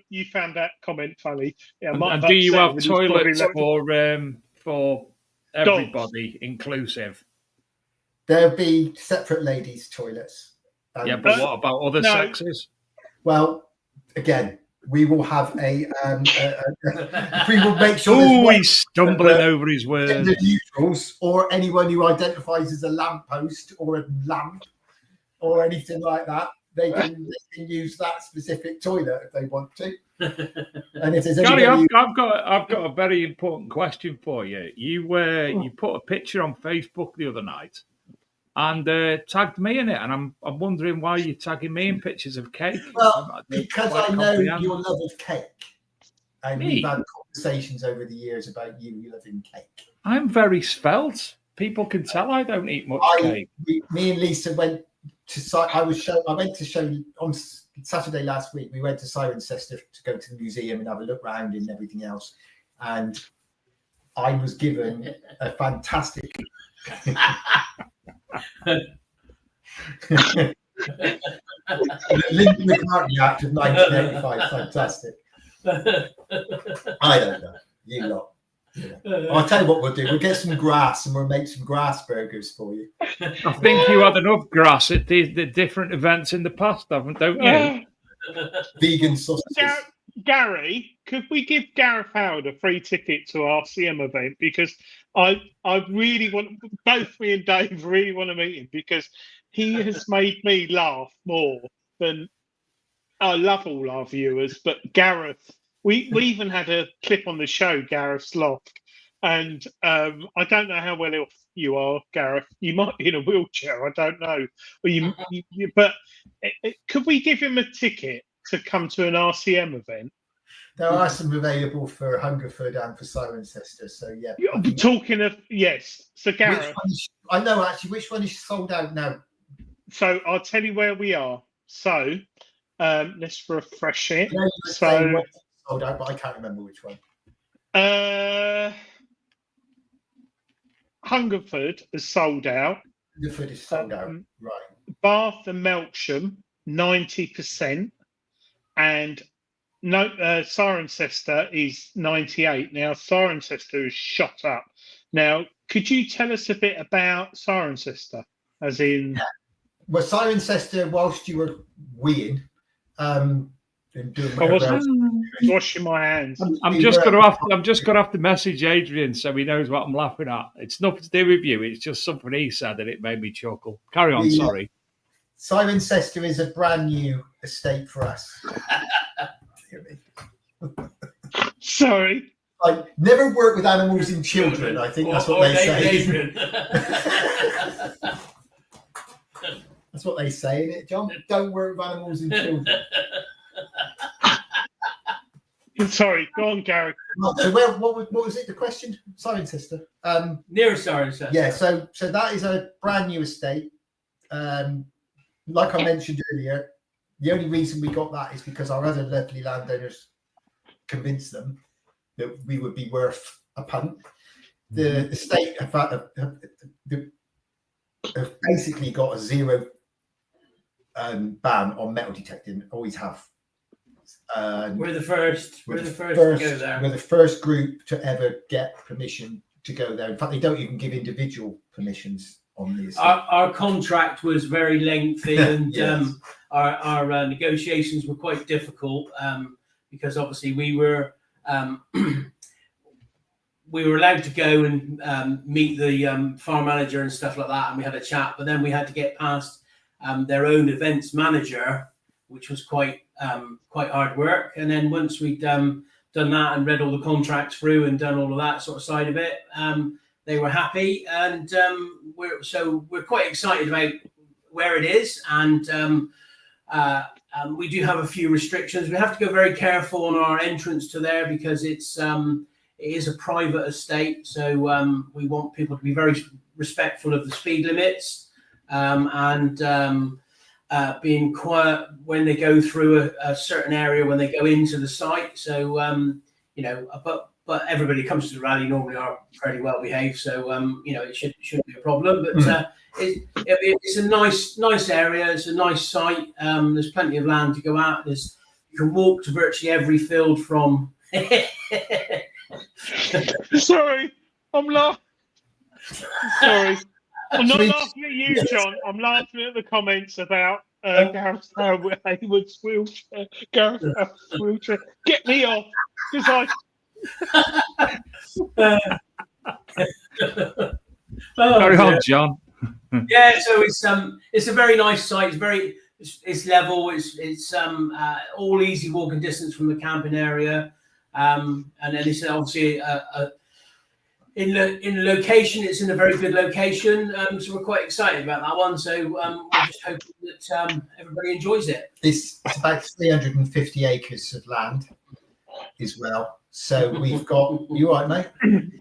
you found that comment funny. Yeah, and do you have toilets for everybody, dogs, inclusive? There'll be separate ladies' toilets. Yeah, but what about other sexes? Well, again, we will have we will make sure. Oh, he's stumbling over his words. The neutrals, or anyone who identifies as a lamppost or a lamp or anything like that, they can use that specific toilet if they want to. And if there's Gary, I've got a very important question for you. You put a picture on Facebook the other night and tagged me in it, and I'm wondering why you're tagging me in pictures of cake. Well, because I know your love of cake, and we've had conversations over the years about you loving cake. I'm very svelte. People can tell I don't eat much cake. Me and Lisa went to. I went to show on Saturday last week. We went to Cirencester to go to the museum and have a look around and everything else, and I was given a fantastic. Linda McCartney Act of 1985, fantastic. I don't know. You lot. I'll tell you what we'll do. We'll get some grass and we'll make some grass burgers for you. I think you had enough grass at the different events in the past, don't you? Vegan sausages. Gary, could we give Gareth Howard a free ticket to our RCM event? Because I really want, both me and Dave really want to meet him, because he has made me laugh more than, I love all our viewers, but Gareth, we even had a clip on the show, Gareth's laugh. And I don't know how well off you are, Gareth. You might be in a wheelchair, I don't know. But could we give him a ticket to come to an RCM event? There are some available for Hungerford and for Cirencester, so yeah. Talking of, yes. So Gareth, I know actually which one is sold out now. So I'll tell you where we are. So let's refresh it. So sold out, but I can't remember which one. Hungerford is sold out. Hungerford is sold out, right. Bath and Melksham, 90%. And Cirencester is 98%. Now, Cirencester is shot up. Now, could you tell us a bit about Cirencester? As in... Yeah. Well, Cirencester, whilst you were weeing, and doing I wasn't washing my hands. I'm just gonna have to message Adrian so he knows what I'm laughing at. It's nothing to do with you. It's just something he said and it made me chuckle. Carry on. Sorry. Cirencester is a brand new estate for us. Sorry. I never work with animals and children. I think that's what they say. That's what they say, isn't it, John? Don't work with animals and children. Sorry, go on, Gary. So what was it? The question? Cirencester. Near Cirencester. Yeah. So that is a brand new estate. Like I mentioned earlier, the only reason we got that is because our other lovely landowners convinced them. that we would be worth a punt. The state have basically got a zero ban on metal detecting. Always have. We're the first. We're the first to go there. We're the first group to ever get permission to go there. In fact, they don't even give individual permissions on these. Our contract was very lengthy, and yes. Our negotiations were quite difficult because obviously we were allowed to go and meet the farm manager and stuff like that, and we had a chat. But then we had to get past their own events manager, which was quite hard work. And then once we'd done that and read all the contracts through and done all of that sort of side of it, they were happy, and we're quite excited about where it is. And we do have a few restrictions. We have to go very careful on our entrance to there because it is a private estate. So we want people to be very respectful of the speed limits and being quiet when they go through a certain area when they go into the site. So but everybody comes to the rally normally are fairly well behaved, so it shouldn't be a problem. But it's a nice area. It's a nice site. There's plenty of land to go out. You can walk to virtually every field from. Sorry, I'm laughing. Sorry, I'm not laughing at you, John. I'm laughing at the comments about Gareth Hayward's wheelchair. Gareth Howard's wheelchair. Get me off, because Very hard, John. Yeah, so it's a very nice site. It's level. It's all easy walking distance from the camping area, and then it's obviously in the location. It's in a very good location, so we're quite excited about that one. So we're just hoping that everybody enjoys it. It's about 350 acres of land as well. So we've got. You all right, mate?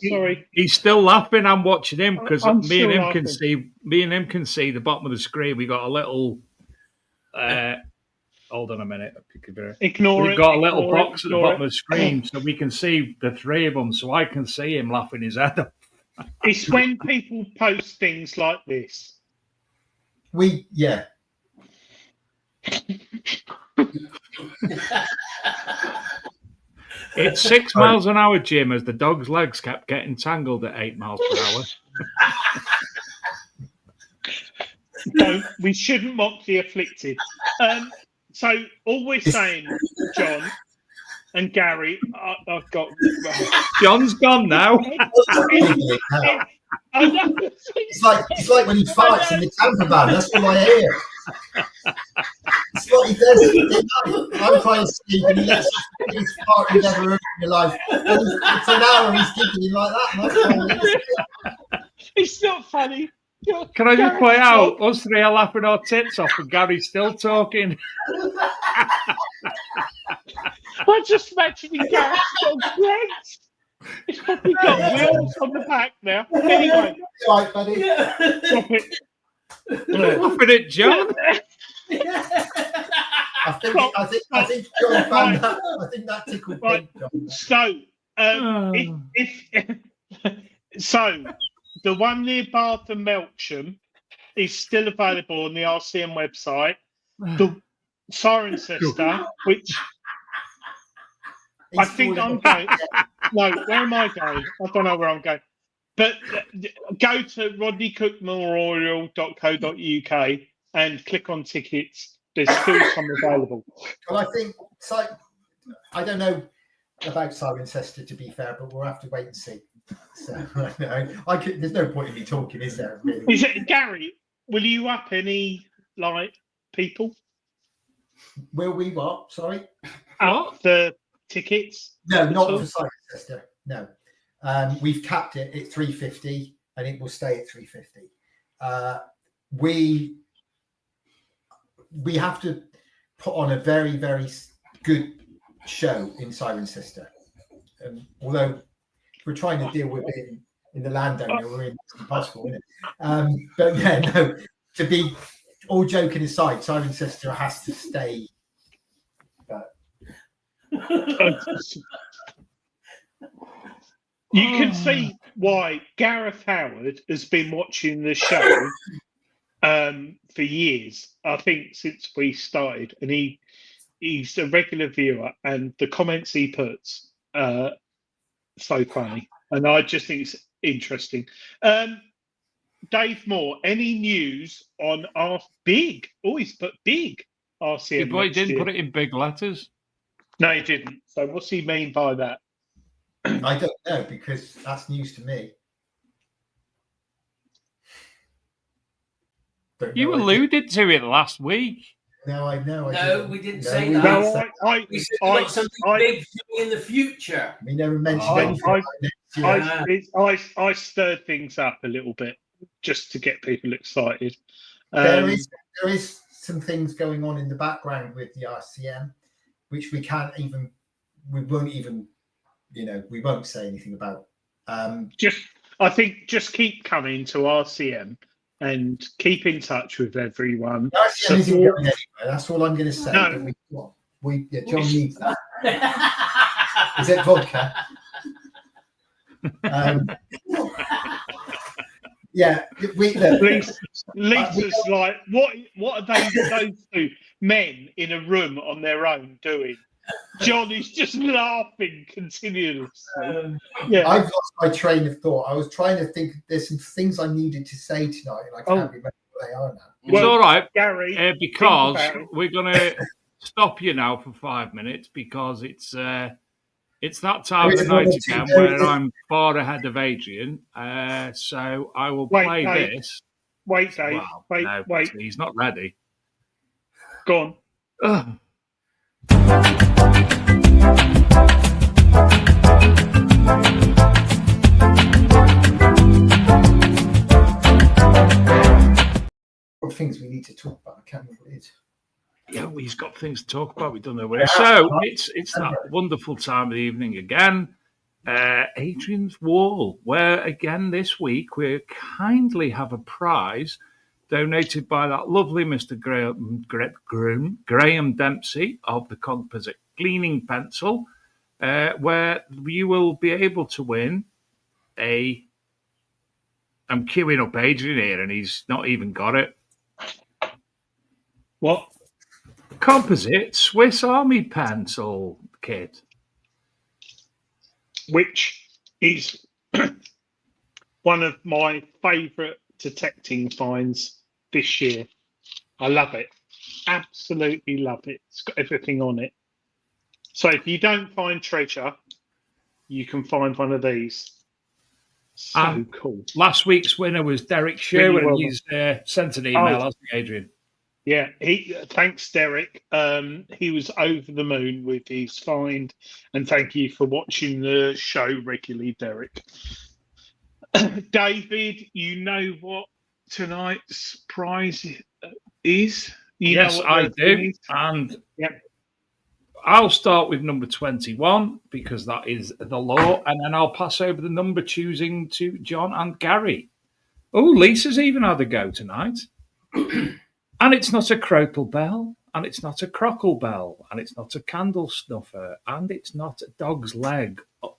Sorry. He's still laughing. I'm watching him because me and him laughing. can see the bottom of the screen. We got a little. Hold on a minute. We've got a little box at the bottom of the screen, so we can see the three of them. So I can see him laughing his head off. It's when people post things like this. It's 6 miles an hour, Jim, as the dog's legs kept getting tangled at 8 miles per hour. No, we shouldn't mock the afflicted. So all we're saying, John and Gary, I've got. John's gone now. It's like when he farts in the camper van. That's all I hear. It's what he does. I'm trying to sleep and he lets his fart you've ever heard in your life. And for an hour he's giggling like that. It's not funny. Can I just point out, us three are laughing our tits off and Gary's still talking. I'm just imagining Gary's got legs. He's probably got wheels on the back now. Anyway. Right, buddy. Stop it. Laughing at John. I think John found that. I think that tickled right. John. So, the one near Bath and Melksham is still available on the RCM website. The Cirencester, which I think I'm going. No, where am I going? I don't know where I'm going. But go to rodneycookmemorial.co.uk and click on tickets. There's still some available. Well, I think I don't know about Cirencester, to be fair, but we'll have to wait and see. So there's no point in me talking, is there? Really? Gary, will you up any people? Will we what? Sorry. Up the tickets? No, not for Cirencester. No, we've capped it at 350, and it will stay at 350. We have to put on a very, very good show in Cirencester. Although we're trying to deal with it in the landowner, it's impossible, isn't it? But yeah, no. To be all joking aside, Cirencester has to stay. You can see why Gareth Howard has been watching the show for years. I think since we started, and he's a regular viewer, and the comments he puts so funny, and I just think it's interesting. Dave Moore, any news on our big? Oh, he's put big RCM. Your boy next didn't year. put it in big letters. No, he didn't. So what's he mean by that? I don't know, because that's news to me. You alluded to it last week. No, I know. No, we didn't say we that. didn't say- We said we got something big coming in the future. We never mentioned anything. I stirred things up a little bit just to get people excited. There is some things going on in the background with the RCM, which we won't say anything about. I think just keep coming to RCM and keep in touch with everyone. RCM isn't going anywhere. That's all I'm going to say. No. John needs that. Is it vodka? Yeah, Lisa's like, what are those two men in a room on their own doing? John is just laughing continuously. I've lost my train of thought. I was trying to think. There's some things I needed to say tonight, and I can't remember what they are now. It's all right, Gary, because we're going to stop you now for 5 minutes because it's that time of the night again where I'm far ahead of Adrian. So I will play this. Wait, Dave. Well, wait. He's not ready. Go on. Things we need to talk about. I can't remember what it is. Yeah, he's got things to talk about. We don't know where. So it's that wonderful time of the evening again. Adrian's Wall, where again this week we kindly have a prize donated by that lovely Mr. Graham Dempsey of the Composite Cleaning Pencil, where you will be able to win I'm queuing up Adrian here and he's not even got it. What? Composite Swiss Army Pencil kit. Which is one of my favourite detecting finds this year. I love it. Absolutely love it. It's got everything on it. So if you don't find treasure, you can find one of these. So cool. Last week's winner was Derek Sherwood. Really he's sent an email, hasn't he, Adrian? Yeah, thanks, Derek. He was over the moon with his find, and thank you for watching the show regularly, Derek. David, you know what tonight's prize is? Yes, I do. And I'll start with number 21 because that is the law, and then I'll pass over the number choosing to John and Gary. Oh, Lisa's even had a go tonight. And it's not a crotal bell, and it's not a crockle bell, and it's not a candle snuffer, and it's not a dog's leg. Oh,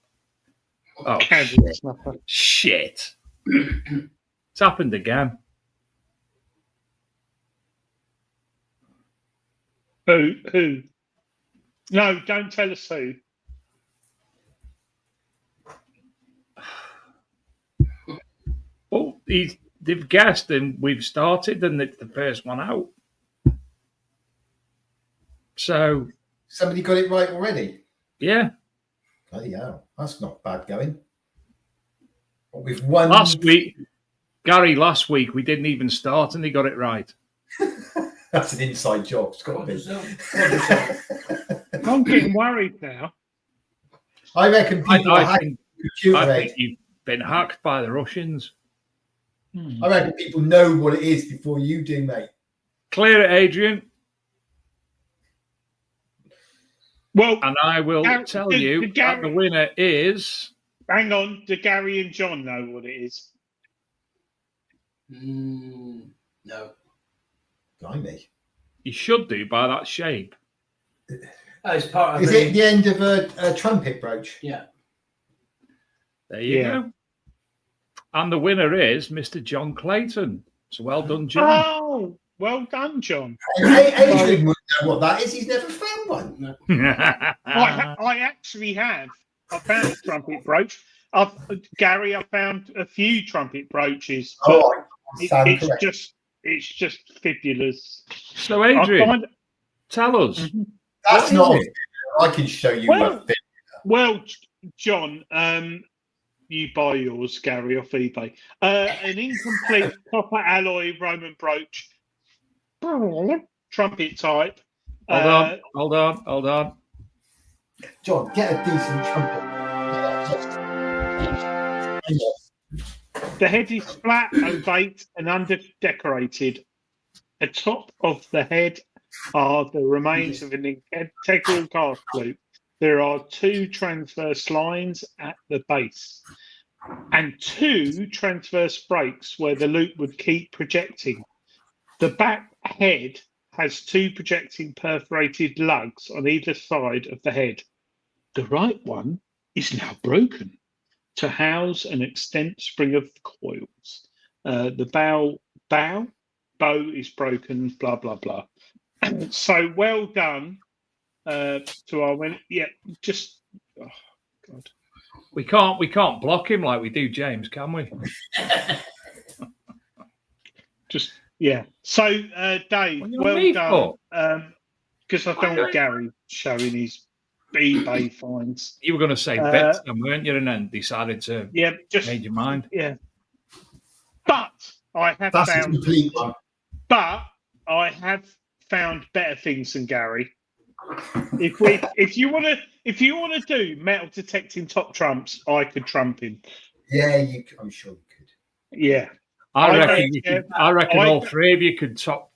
shit. It's happened again. Who? No, don't tell us who. Oh, they've guessed and we've started and it's the first one out. So somebody got it right already? Yeah. Bloody hell. That's not bad going. We've won last week. Gary, last week we didn't even start and they got it right. That's an inside job. It's got to be. I'm getting worried now. I reckon people I think you've been hacked by the Russians. I reckon people know what it is before you do, mate. Clear it, Adrian. Well, and I will tell you that the winner is. Hang on, do Gary and John know what it is? No. Blimey. You should do by that shape. It's part of is it the end of a trumpet brooch? Yeah. There you go. And the winner is Mr. John Clayton. So well done, John. Oh, well done, John. Adrian wouldn't know what that is. He's never found one. I actually have. I found a trumpet brooch. Gary, I found a few trumpet brooches. But it's just fibulous. So, Adrian, tell us. That's not. I can show you. Well, John, you buy yours, Gary, off eBay. An incomplete copper alloy Roman brooch, trumpet type. Hold on. John, get a decent trumpet. The head is flat, ovate, and under-decorated. Atop of the head are the remains of an integral cast loop. There are 2 transverse lines at the base and 2 transverse breaks where the loop would keep projecting. The back head has 2 projecting perforated lugs on either side of the head. The right one is now broken to house an extent spring of coils. The bow is broken, blah, blah, blah. So well done to our winner. Yeah, just, oh, God. We can't block him like we do James, can we? Just, yeah. So, Dave, well done. Because I don't want Gary showing his eBay finds. You were going to say bets, weren't you? And then decided to change your mind. Yeah. But I have found. But I have found better things than Gary. If you want to do metal detecting top trumps, I could trump him. Yeah, I'm sure you could. Yeah. I reckon all 3 of you could trump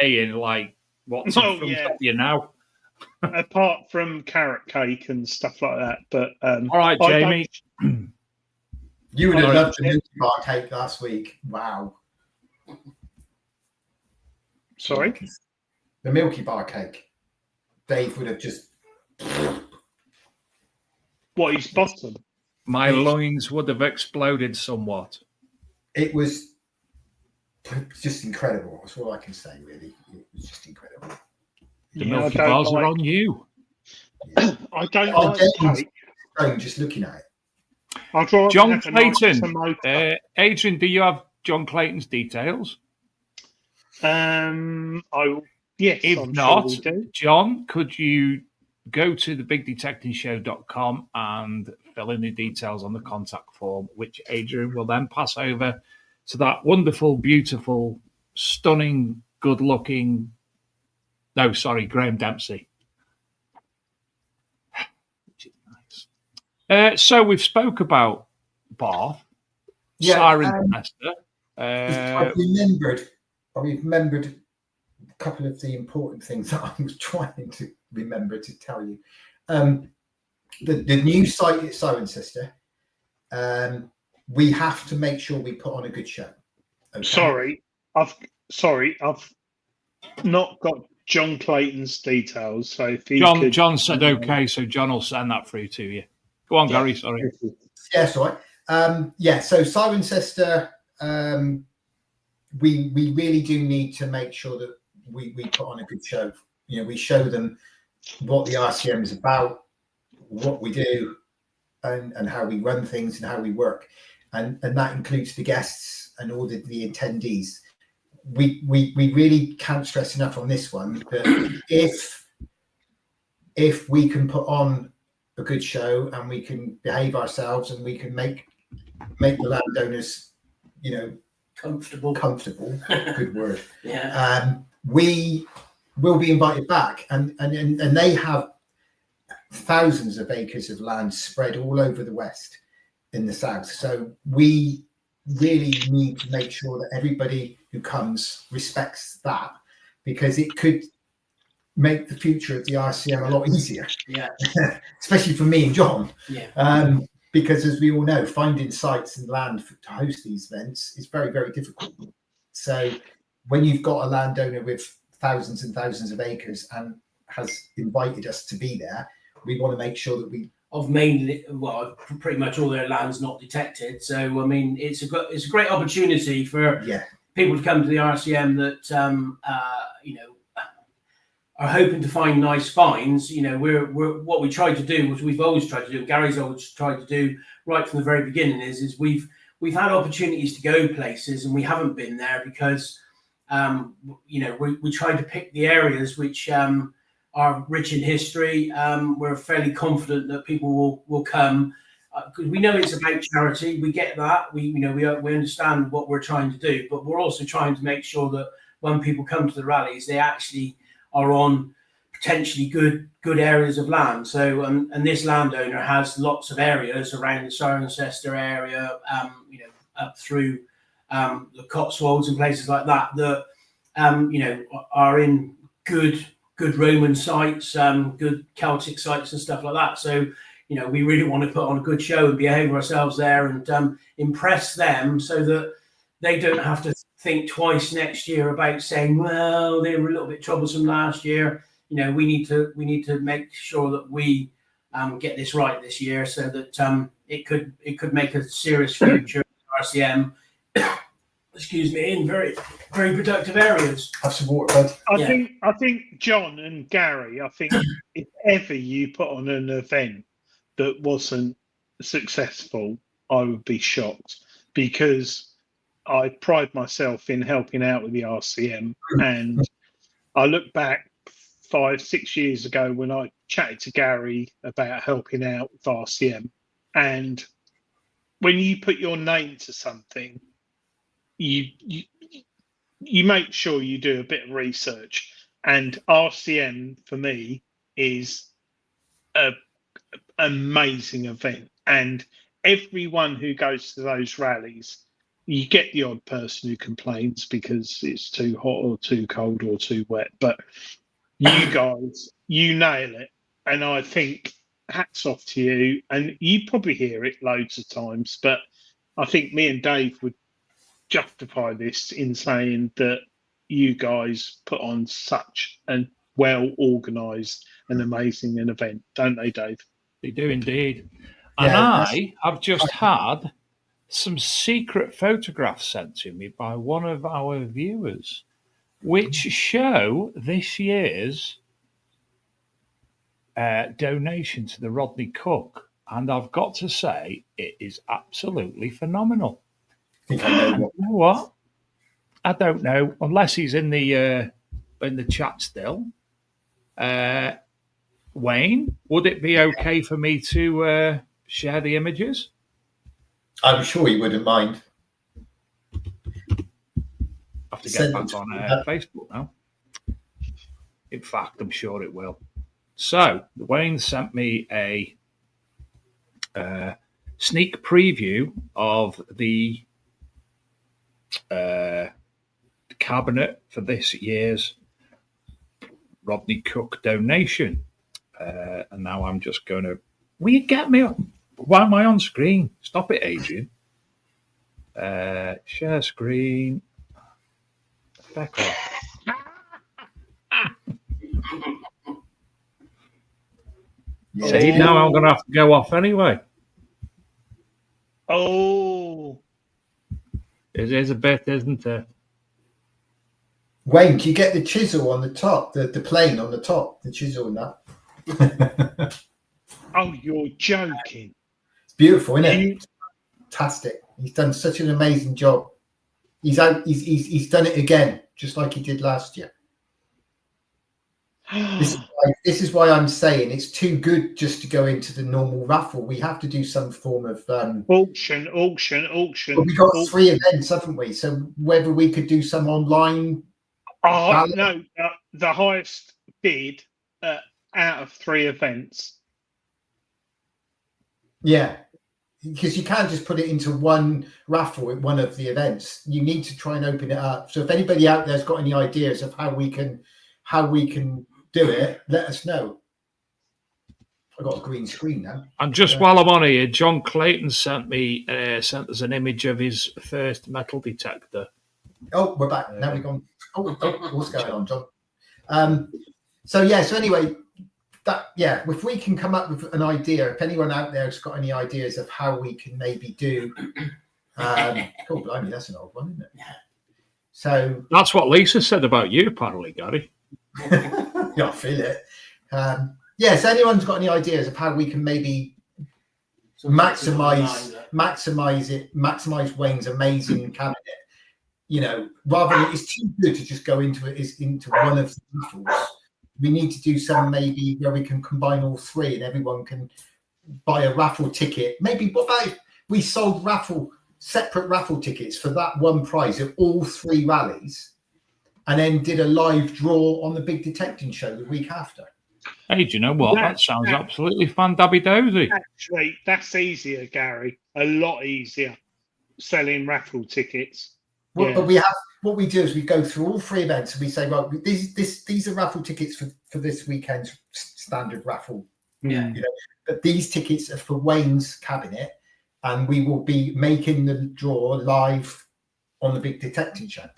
me in like what's up you now. Apart from carrot cake and stuff like that, but all right, Jamie. You would have loved the Milky Bar cake last week. Wow. Sorry, the Milky Bar cake. Dave would have just. What, his bottom? My lungs would have exploded somewhat. It was just incredible. That's all I can say, really. It was just incredible. The Milky Bars are on you. Yeah. I don't like cake. I'm just looking at it. John Clayton. Adrian, do you have John Clayton's details? Yes. If not, John, could you go to thebigdetectingshow.com and fill in the details on the contact form, which Adrian will then pass over to that wonderful, beautiful, stunning, good-looking. No, sorry, Graham Dempsey. Which is nice. So we've spoke about Bath, Siren Master. I've remembered a couple of the important things that I was trying to remember to tell you. The new site at Siren Sister, we have to make sure we put on a good show. Okay? Sorry, I've not got John Clayton's details. So if John said okay, so John will send that through to you. Go on, Gary. Sorry. Yeah, sorry. So Siren Sister, we really do need to make sure that we put on a good show. You know, we show them what the RCM is about, what we do, and how we run things and how we work, and that includes the guests and all the attendees. We really can't stress enough on this one that if we can put on a good show and we can behave ourselves and we can make the landowners, comfortable. Good word. Yeah. We will be invited back, and they have thousands of acres of land spread all over the west in the south. So we really need to make sure that everybody who comes respects that, because it could make the future of the RCM a lot easier. Yeah. Especially for me and John. Yeah. Because as we all know, finding sites and land to host these events is very, very difficult. So when you've got a landowner with thousands and thousands of acres and has invited us to be there, we want to make sure that we mainly, well, pretty much all their land's not detected. So I mean, it's a great opportunity for people to come to the RCM that are hoping to find nice finds. We're what we tried to do, which we've always tried to do, Gary's always tried to do right from the very beginning, is we've had opportunities to go places and we haven't been there because we tried to pick the areas which are rich in history. We're fairly confident that people will come because we know it's about charity. We get that. We understand what we're trying to do, but we're also trying to make sure that when people come to the rallies, they actually are on potentially good areas of land. So and this landowner has lots of areas around the Cirencester area, up through the Cotswolds and places like that are in good Roman sites, good Celtic sites and stuff like that. So we really want to put on a good show and behave ourselves there and impress them so that they don't have to think twice next year about saying, well, they were a little bit troublesome last year. We need to make sure that we get this right this year so that it could make a serious future RCM. Excuse me, in very, very productive areas. Have some water, bud. I think John and Gary, if ever you put on an event that wasn't successful, I would be shocked because I pride myself in helping out with the RCM. And I look back 5-6 years ago when I chatted to Gary about helping out with RCM. And when you put your name to something, you make sure you do a bit of research. And RCM for me is an amazing event. And everyone who goes to those rallies, you get the odd person who complains because it's too hot or too cold or too wet. But you guys, you nail it. And I think hats off to you. And you probably hear it loads of times, but I think me and Dave would justify this in saying that you guys put on such a well-organised and amazing an event, don't they, Dave? They do indeed. And I have just had some secret photographs sent to me by one of our viewers, which show this year's donation to the Rodney Cook. And I've got to say, it is absolutely phenomenal. I think I know You know what? I don't know, unless he's in the chat still. Wayne, would it be okay for me to share the images? I'm sure you wouldn't mind. I have to get back on Facebook now. In fact, I'm sure it will. So, Wayne sent me a sneak preview of the cabinet for this year's Rodney Cook donation. And now I'm just going to... Will you get me up? Why am I on screen? Stop it, Adrian. Share screen. Back off. See, now I'm going to have to go off anyway. Oh. It is a bit, isn't it? Wayne, do you get the chisel on the top, the plane on the top, the chisel and that? Oh, you're joking. It's beautiful, isn't it? Fantastic. He's done such an amazing job. He's he's done it again, just like he did last year. This is why I'm saying it's too good just to go into the normal raffle. We have to do some form of auction. Well, we've got 3 events, haven't we? So whether we could do some online. No, the highest bid out of 3 events. Yeah, because you can't just put it into one raffle at one of the events. You need to try and open it up. So if anybody out there's got any ideas of how we can do it, let us know. I've got a green screen now. And just while I'm on here, John Clayton sent us an image of his first metal detector. Oh, we're back. Now we've gone. Oh, what's going on, John? So anyway, if we can come up with an idea, if anyone out there has got any ideas of how we can maybe do, oh, blimey, that's an old one, isn't it? So that's what Lisa said about you, apparently, Gary. yeah, I feel it. So anyone's got any ideas of how we can maybe maximize Wayne's amazing cabinet? You know, rather than it's too good to just go into one of the raffles. We need to do some maybe where we can combine all three and everyone can buy a raffle ticket. Maybe what about if we sold separate raffle tickets for that one prize at all three rallies, and then did a live draw on the big detecting show the week after? Hey, do you know what? That sounds absolutely fan-dabby-dozy. Actually, that's easier, Gary. A lot easier selling raffle tickets. Well, but what we do is we go through all three events and we say, well, these are raffle tickets for this weekend's standard raffle. Yeah. You know, but these tickets are for Wayne's cabinet, and we will be making the draw live on the big detecting show.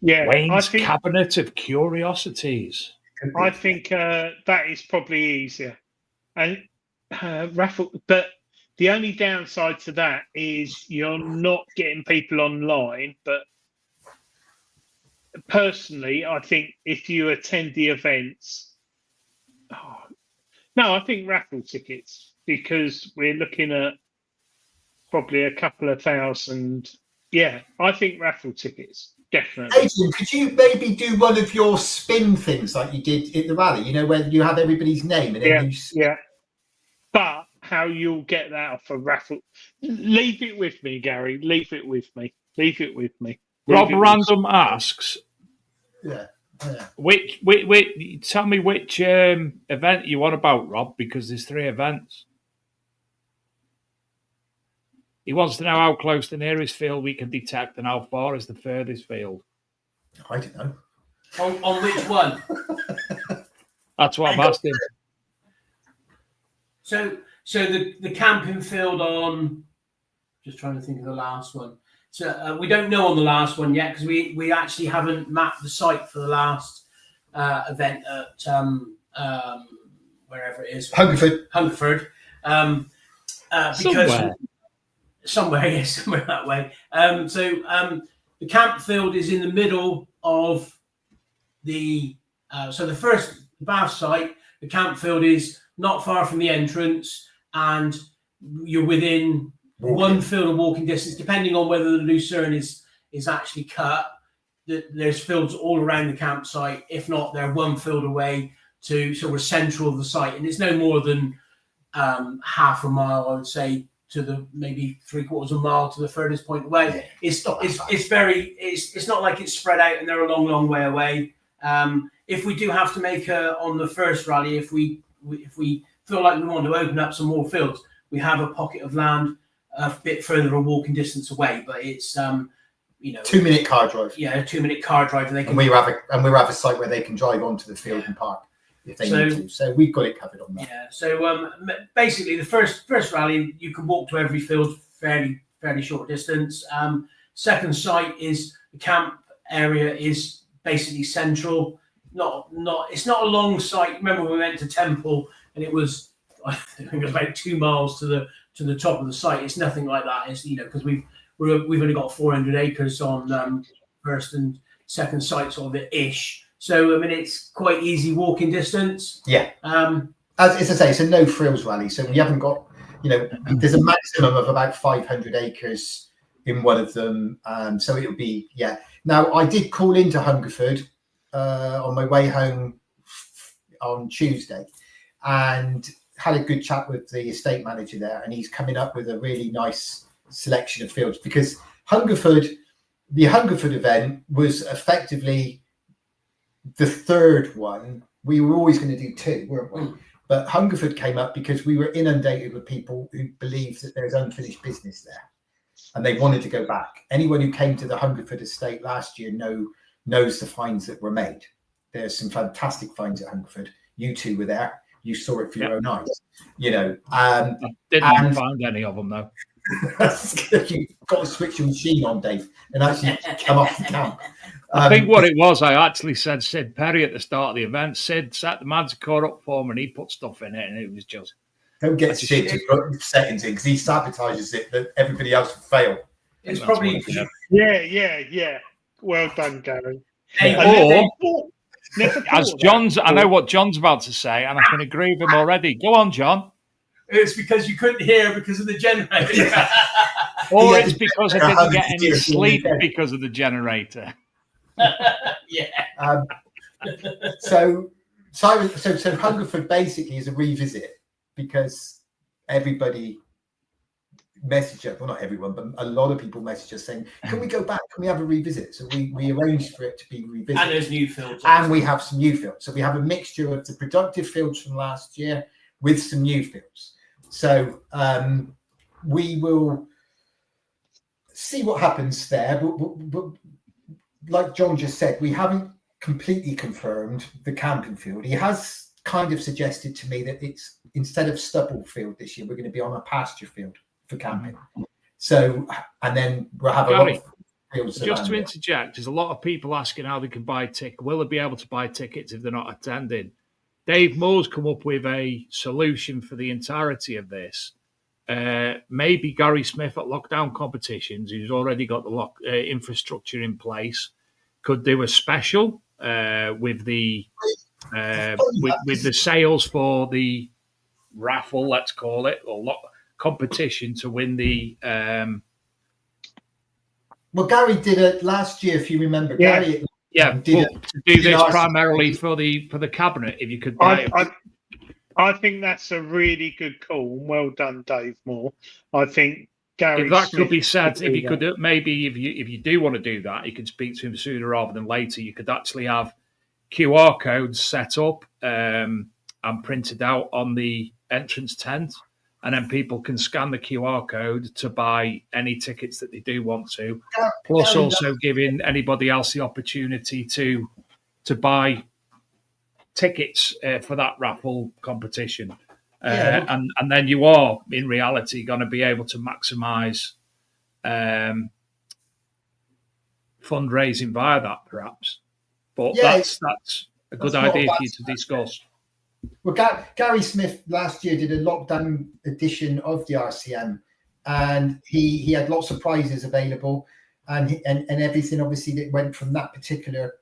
Yeah, Wayne's cabinet of curiosities. I think that is probably easier. And raffle, but the only downside to that is you're not getting people online. But personally, I think if you attend the events, I think raffle tickets, because we're looking at probably a couple of thousand. Yeah, I think raffle tickets, definitely. Adrian, could you maybe do one of your spin things like you did at the rally? You know, where you have everybody's name and then But how you'll get that off a raffle? Leave it with me, Gary. Leave it with me. Rob Random asks, Yeah. Which tell me which event you want about, Rob, because there's 3 events. He wants to know how close the nearest field we can detect and how far is the furthest field. I don't know. On which one? That's what I'm asking. So the camping field on, just trying to think of the last one. So we don't know on the last one yet because we actually haven't mapped the site for the last event at wherever it is. Hungerford. Because somewhere that way. The camp field is in the middle of the the Bath site. The camp field is not far from the entrance, and you're within one field of walking distance, depending on whether the lucerne is actually cut. There's fields all around the campsite. If not, they're one field away to sort of central of the site, and it's no more than half a mile, I would say, to the maybe 3/4 of a mile to the furthest point away. Yeah, it's not like it's spread out and they're a long way away. If we do have to make on the first rally, if we feel like we want to open up some more fields, we have a pocket of land a bit further a walking distance away, but it's 2-minute car drive. Yeah, a 2-minute car drive, and we have a site where they can drive onto the field and park if they need to. So we've got it covered on that. Yeah. So basically, the first rally you can walk to every field fairly short distance. Second site is the camp area is basically central. It's not a long site. Remember we went to Temple and I think it was about 2 miles to the top of the site. It's nothing like that. It's because we've only got 400 acres on first and second site sort of ish. So it's quite easy walking distance. Yeah. As I say, it's a no frills rally, so we haven't got there's a maximum of about 500 acres in one of them. So it'll be Now I did call into Hungerford on my way home on Tuesday, and had a good chat with the estate manager there, and he's coming up with a really nice selection of fields because the Hungerford event was effectively the third one. We were always going to do 2, weren't we? But Hungerford came up because we were inundated with people who believe that there's unfinished business there and they wanted to go back. Anyone who came to the Hungerford estate last year knows the finds that were made. There's some fantastic finds at Hungerford. You 2 were there. You saw it for your own eyes. I didn't find any of them though. You've got to switch your machine on, Dave, and actually come off the camp. I think what it was, I actually said Sid Perry at the start of the event. Sid set the Manticore up for me and he put stuff in it, and it was just. Don't get Sid to put settings in because he sabotages it that everybody else will fail. It's probably. Yeah. Well done, Gary. As John's, I know what John's about to say, and I can agree with him already. Go on, John. It's because you couldn't hear because of the generator. Or it's because I didn't get any sleep because of the generator. Yeah. So Hungerford basically is a revisit because everybody messaged us, well, not everyone, but a lot of people messaged us saying, can we go back? Can we have a revisit? So we arranged for it to be revisited. And there's new fields. And we have some new fields. So we have a mixture of the productive fields from last year with some new fields. So we will see what happens there. But like John just said, we haven't completely confirmed the camping field. He has kind of suggested to me that it's instead of stubble field this year, we're going to be on a pasture field for camping. So, and then we'll have a lot of fields. Just to interject, there's a lot of people asking how they can buy tickets. Will they be able to buy tickets if they're not attending? Dave Moore's come up with a solution for the entirety of this. Maybe Gary Smith at Lockdown Competitions, who's already got the infrastructure in place, could do a special with the sales for the raffle, let's call it, or competition to win the. Well, Gary did it last year, if you remember. Yeah. Gary, to do this primarily for the cabinet, if you could buy it. I think that's a really good call. Well done, Dave Moore. I think Gary. If that Smith could be said, if you that. could maybe if you do want to do that, you could speak to him sooner rather than later. You could actually have QR codes set up and printed out on the entrance tent, and then people can scan the QR code to buy any tickets that they do want to. Plus, also giving anybody else the opportunity to buy tickets for that raffle competition. And then you are, in reality, going to be able to maximise fundraising via that, perhaps. But that's a good idea for you to discuss. Well, Gary Smith last year did a lockdown edition of the RCM, and he had lots of prizes available, and everything obviously that went from that particular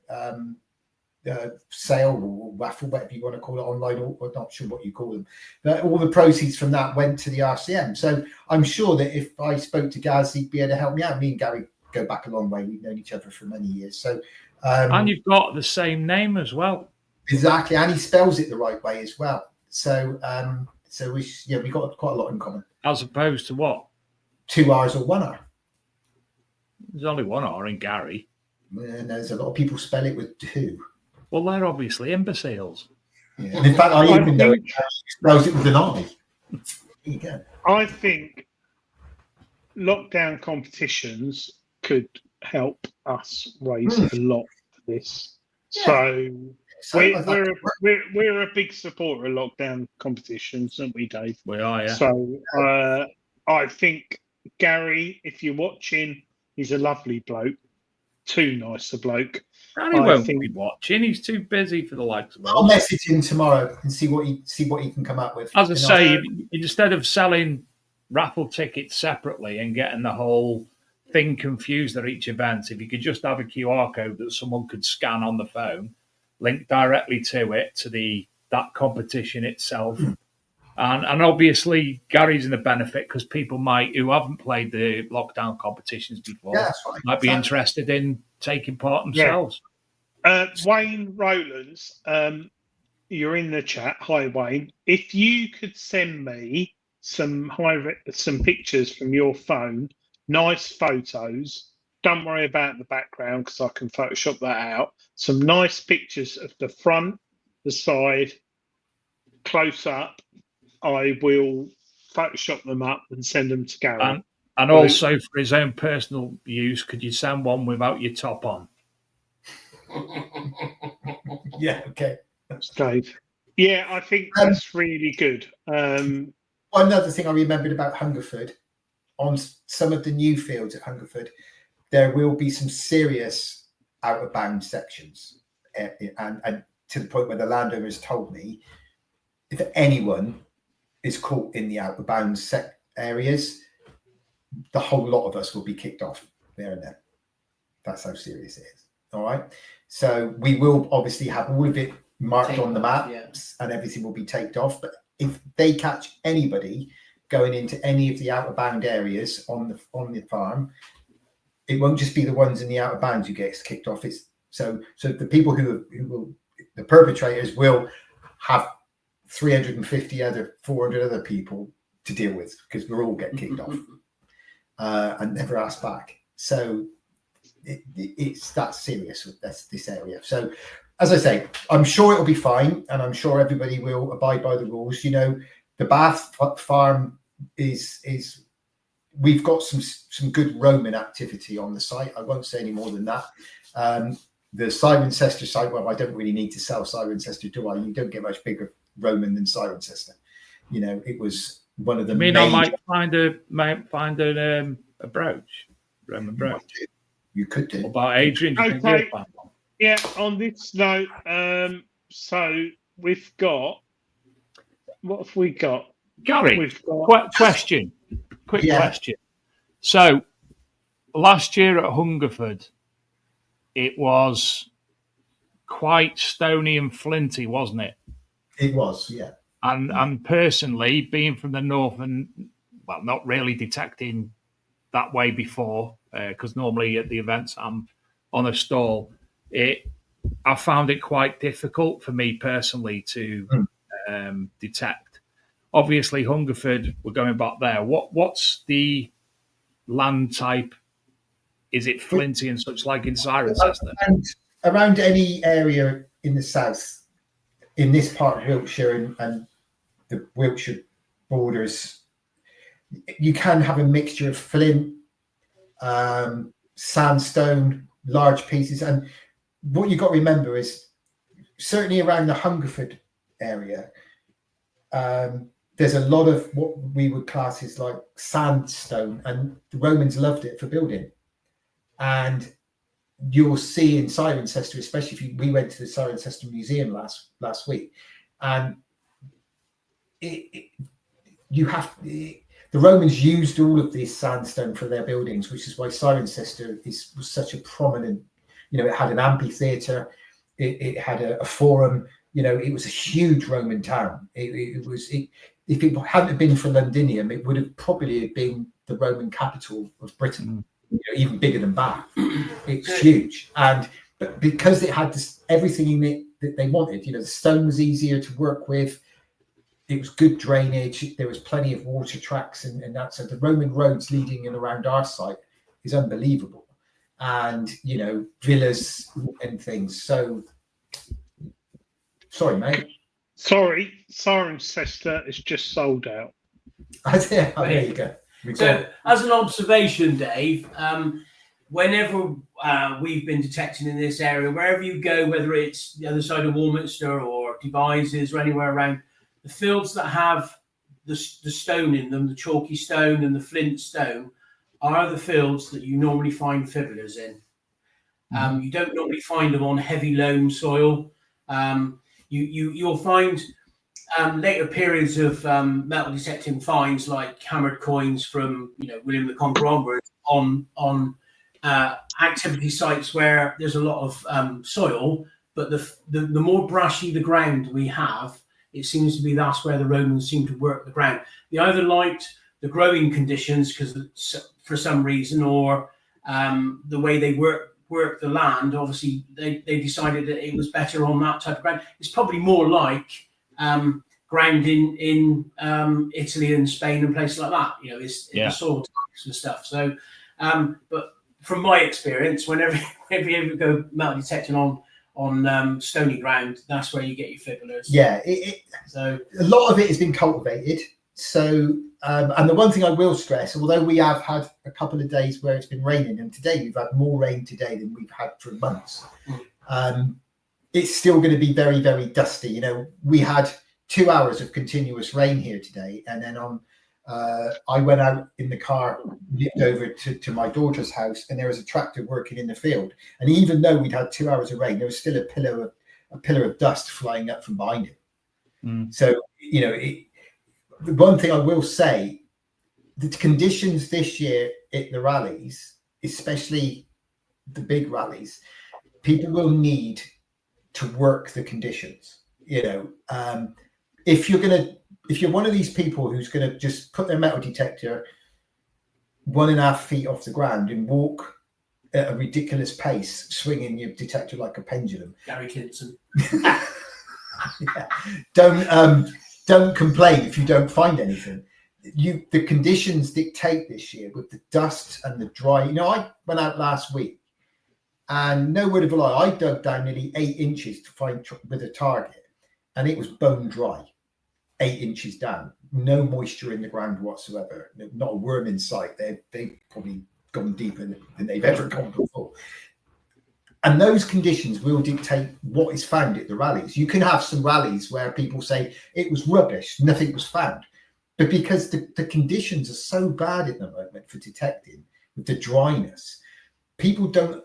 sale or raffle, whatever you want to call it, online, or not sure what you call them, but all the proceeds from that went to the RCM. So I'm sure that if I spoke to Gaz, he'd be able to help me out. Me and Gary go back a long way. We've known each other for many years. So and you've got the same name as well. Exactly, and he spells it the right way as well. So we got quite a lot in common. As opposed to what? 2 R's or 1 R. There's only 1 R in Gary. And there's a lot of people spell it with 2. Well, they're obviously imbeciles. Yeah. And in fact, I even know it spells it with an I. There you go. I think lockdown competitions could help us raise a lot for this. Yeah. So we're a big supporter of lockdown competitions, aren't we, Dave? We are, yeah. So I think Gary, if you're watching, he's a lovely bloke. Too nice a bloke. And he won't be watching. He's too busy for the likes of us. I'll message him tomorrow and see what he can come up with. As I say, instead of selling raffle tickets separately and getting the whole thing confused at each event, if you could just have a QR code that someone could scan on the phone, link directly to it, to that competition itself. And obviously Gary's in the benefit because people who haven't played the lockdown competitions before might be interested in taking part themselves. Yeah. Wayne Rowlands, you're in the chat. Hi, Wayne. If you could send me some pictures from your phone, nice photos. Don't worry about the background because I can Photoshop that out. Some nice pictures of the front, the side, close up. I will Photoshop them up and send them to Gary. And also for his own personal use, could you send one without your top on? Yeah, okay. That's Dave. Yeah, I think that's really good. One other thing I remembered about Hungerford, on some of the new fields at Hungerford, there will be some serious out of bounds sections, and to the point where the landowners told me, if anyone is caught in the out of bounds areas, the whole lot of us will be kicked off there and then. That's how serious it is. All right. So we will obviously have all of it marked on the maps, and everything will be taped off. But if they catch anybody going into any of the out of bound areas on the farm, it won't just be the ones in the out of bounds who gets kicked off. It's so the people who will, the perpetrators will have 400 other people to deal with, because we'll all get kicked off and never asked back. So it's that serious with this area. So as I say, I'm sure it'll be fine, and I'm sure everybody will abide by the rules. You know, the Bath farm is we've got some good roaming activity on the site. I won't say any more than that. The Cirencester site, well, I don't really need to sell Cirencester, do I? You don't get much bigger roaming than Cirencester. You know, it was one of the I might find a brooch, Roman brooch. You could do. What about Adrian? Okay. Yeah, on this note, so we've got, what have we got? Gary, We've got quick question. So last year at Hungerford, it was quite stony and flinty, wasn't it? It was, yeah. And personally, being from the north and, well, not really detecting that way before, because normally at the events I'm on a stall, I found it quite difficult for me personally to detect. Obviously, Hungerford, we're going back there. What's the land type? Is it flinty and such like in Cirencester? Around any area in the south, in this part of Wiltshire and the Wiltshire borders, you can have a mixture of flint, sandstone, large pieces. And what you've got to remember is, certainly around the Hungerford area, there's a lot of what we would class as like sandstone, and the Romans loved it for building. And you'll see in Cirencester, especially if we went to the Cirencester Museum last week, and the Romans used all of this sandstone for their buildings, which is why Cirencester was such a prominent. You know, it had an amphitheatre, it had a forum. You know, it was a huge Roman town. If it hadn't been for Londinium, it would have probably been the Roman capital of Britain. You know, even bigger than Bath. It's huge, but because it had everything in it that they wanted, you know, the stone was easier to work with. It was good drainage. There was plenty of water tracks and that. So the Roman roads leading in around our site is unbelievable, and you know, villas and things. So, sorry, mate. Sorry, Cirencester is just sold out. There you go. So, as an observation, Dave, whenever we've been detecting in this area, wherever you go, whether it's the other side of Warminster or Devizes or anywhere around, the fields that have the stone in them, the chalky stone and the flint stone, are the fields that you normally find fibulars in. You don't normally find them on heavy loam soil. You'll find later periods of metal detecting finds, like hammered coins from William the Conqueror onwards, on activity sites where there's a lot of soil, but the more brushy the ground we have, it seems to be that's where the Romans seem to work the ground. They either liked the growing conditions because for some reason, or the way they work the land. Obviously, they decided that it was better on that type of ground. It's probably more like ground in Italy and Spain and places like that. You know, it's the soil types and stuff. So, but from my experience, whenever you ever go metal detecting on stony ground, that's where you get your fibulars. Yeah, so a lot of it has been cultivated. So, and the one thing I will stress, although we have had a couple of days where it's been raining, and today we've had more rain today than we've had for months, it's still going to be very, very dusty. You know, we had 2 hours of continuous rain here today, and then on I went out in the car, nipped over to my daughter's house, and there was a tractor working in the field. And even though we'd had 2 hours of rain, there was still a pillar of dust flying up from behind it. So, you know, the one thing I will say, the conditions this year at the rallies, especially the big rallies, people will need to work the conditions. You know, if you're one of these people who's going to just put their metal detector 1.5 feet off the ground and walk at a ridiculous pace, swinging your detector like a pendulum, Gary Kinson. Yeah. Don't complain if you don't find anything. The conditions dictate this year with the dust and the dry. You know, I went out last week, and no word of a lie, I dug down nearly 8 inches to find with a target, and it was bone dry. 8 inches down, no moisture in the ground whatsoever, not a worm in sight. They've probably gone deeper than they've ever gone before. And those conditions will dictate what is found at the rallies. You can have some rallies where people say it was rubbish, nothing was found. But because the conditions are so bad at the moment for detecting, with the dryness, people don't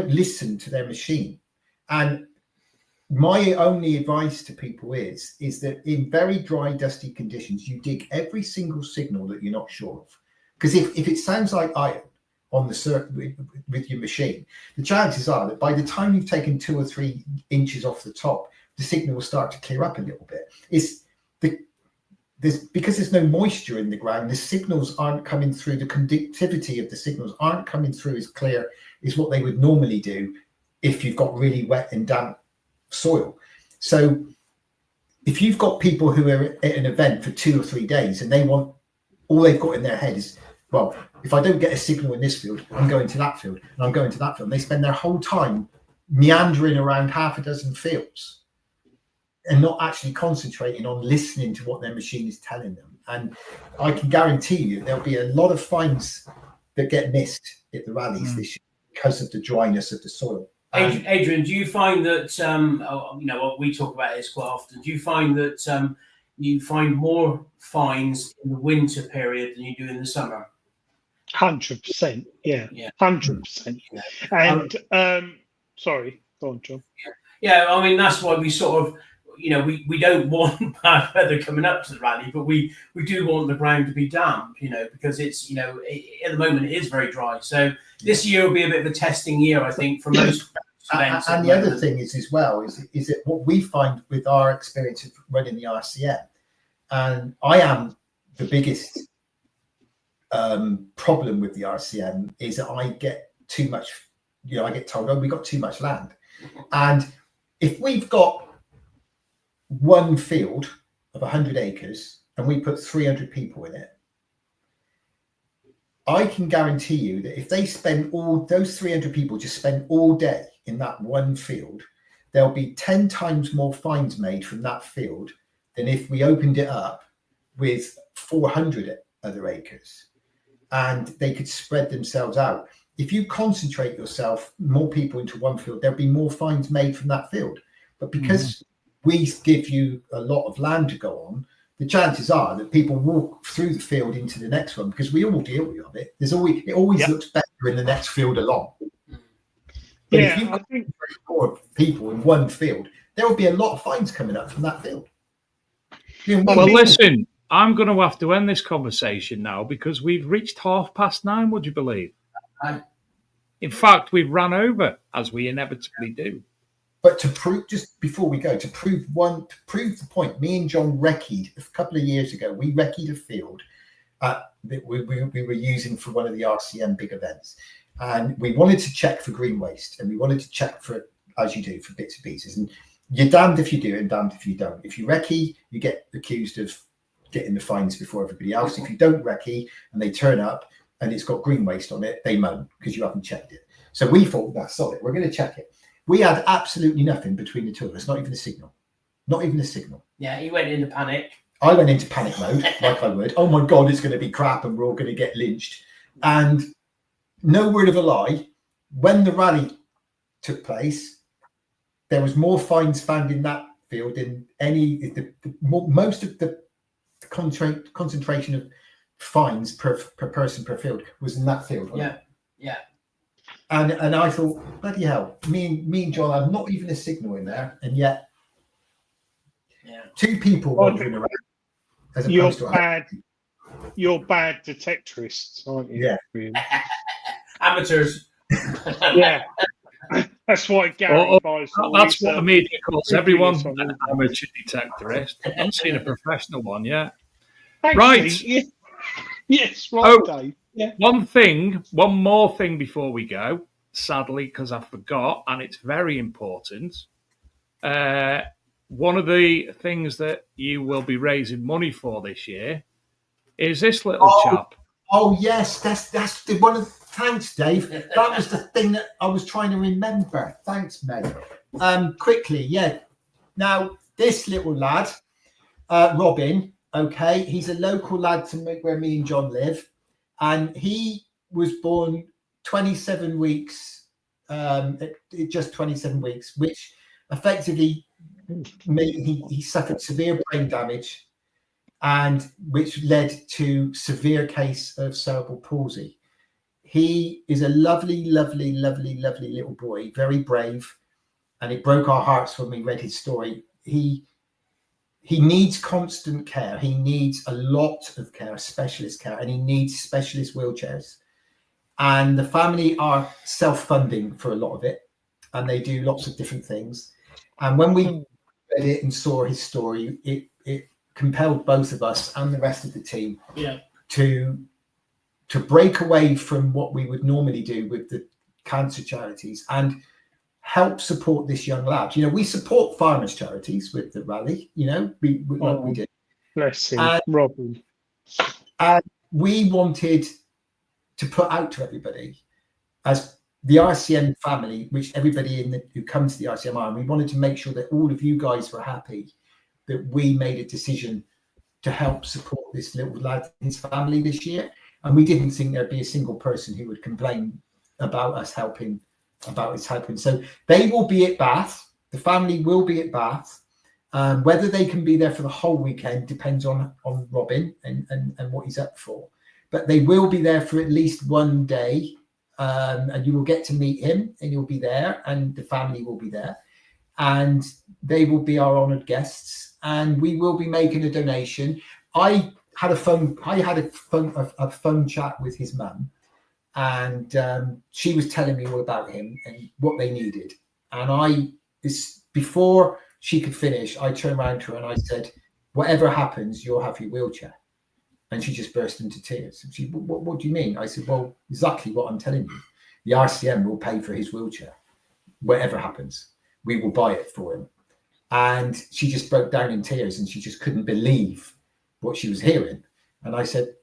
listen to their machine. And my only advice to people is that in very dry, dusty conditions, you dig every single signal that you're not sure of. Because if it sounds like iron on the circuit with your machine, the chances are that by the time you've taken 2 or 3 inches off the top, the signal will start to clear up a little bit. Because there's no moisture in the ground, the signals aren't coming through, the conductivity of the signals aren't coming through as clear as what they would normally do if you've got really wet and damp soil. So if you've got people who are at an event for 2 or 3 days and all they've got in their head is, well, if I don't get a signal in this field, I'm going to that field, and I'm going to that field. And they spend their whole time meandering around half a dozen fields and not actually concentrating on listening to what their machine is telling them. And I can guarantee you there'll be a lot of finds that get missed at the rallies this year because of the dryness of the soil. Adrian, do you find that, you know, we talk about this quite often, do you find that you find more finds in the winter period than you do in the summer? 100%, yeah. 100%. And sorry, go on, John. Yeah, I mean, that's why we sort of, you know, we don't want bad weather coming up to the rally, but we do want the ground to be damp, you know, because it's, you know, at the moment it is very dry. So this year will be a bit of a testing year, I think, for most events. And the other thing is as well, is that what we find with our experience of running the RCM, and I am the biggest problem with the RCM is that I get too much, you know, I get told, oh, we got too much land. And if we've got one field of 100 acres and we put 300 people in it, I can guarantee you that if they spend those 300 people just spend all day in that one field, there'll be 10 times more finds made from that field than if we opened it up with 400 other acres, and they could spread themselves out. If you concentrate more people into one field, there'll be more finds made from that field. But because we give you a lot of land to go on, the chances are that people walk through the field into the next one because we all deal with it. It always looks better in the next field along. But if you've got 4 people in one field, there will be a lot of finds coming up from that field. You know, well, listen, I'm going to have to end this conversation now because we've reached 9:30, would you believe? In fact, we've run over, as we inevitably do. But to prove, just before we go, to prove the point, me and John recceed a couple of years ago. We recceed a field that we were using for one of the RCM big events, and we wanted to check for green waste, and we wanted to check for, as you do, for bits and pieces. And you're damned if you do and damned if you don't. If you recce, you get accused of getting the fines before everybody else. If you don't recce and they turn up and it's got green waste on it, they moan because you haven't checked it. So we thought, that's solid, we're going to check it. We had absolutely nothing between the two of us, not even a signal. Not even a signal. Yeah, he went into panic. I went into panic mode, like I would. Oh my God, it's going to be crap and we're all going to get lynched. And no word of a lie, when the rally took place, there was more finds found in that field than most of the concentration of fines per person per field was in that field. Yeah. And I thought, bloody hell, me and John had not even a signal in there, and yet 2 people wandering around. As opposed to you're bad detectorists, aren't you? Yeah. Really? Amateurs. Yeah. That's why Gary buys. That's what the media calls everyone an amateur detectorist. I haven't seen a professional one yet. Actually, Right. Yeah. Yes, right, Dave. Yeah. One more thing before we go, sadly, because I forgot, and it's very important. One of the things that you will be raising money for this year is this little chap. Oh yes, that's the one of. Thanks, Dave. That was the thing that I was trying to remember. Thanks, mate. Quickly, yeah. Now this little lad, Robin. Okay, he's a local lad to where me and John live, and he was born 27 weeks. Just 27 weeks, which effectively he suffered severe brain damage, and which led to severe case of cerebral palsy. He is a lovely little boy, very brave, and it broke our hearts when we read his story. He needs constant care. He needs a lot of care, specialist care, and he needs specialist wheelchairs. And the family are self-funding for a lot of it, and they do lots of different things. And when we read it and saw his story, it compelled both of us and the rest of the team to break away from what we would normally do with the cancer charities and help support this young lad. You know, we support farmers' charities with the rally, you know, we did. Bless him, Robin. And we wanted to put out to everybody, as the RCM family, which everybody who comes to the RCM are, and we wanted to make sure that all of you guys were happy that we made a decision to help support this little lad and his family this year. And we didn't think there'd be a single person who would complain about us helping. So they will be at Bath. The family will be at Bath. Whether they can be there for the whole weekend depends on Robin and what he's up for. But they will be there for at least one day, and you will get to meet him, and you'll be there, and the family will be there, and they will be our honoured guests, and we will be making a donation. I had a phone chat with his mum, and she was telling me all about him and what they needed. And before she could finish, I turned around to her and I said, "Whatever happens, you'll have your wheelchair." And she just burst into tears. And she, what do you mean? I said, well, exactly what I'm telling you. The RCM will pay for his wheelchair. Whatever happens, we will buy it for him. And she just broke down in tears, and she just couldn't believe what she was hearing. And I said,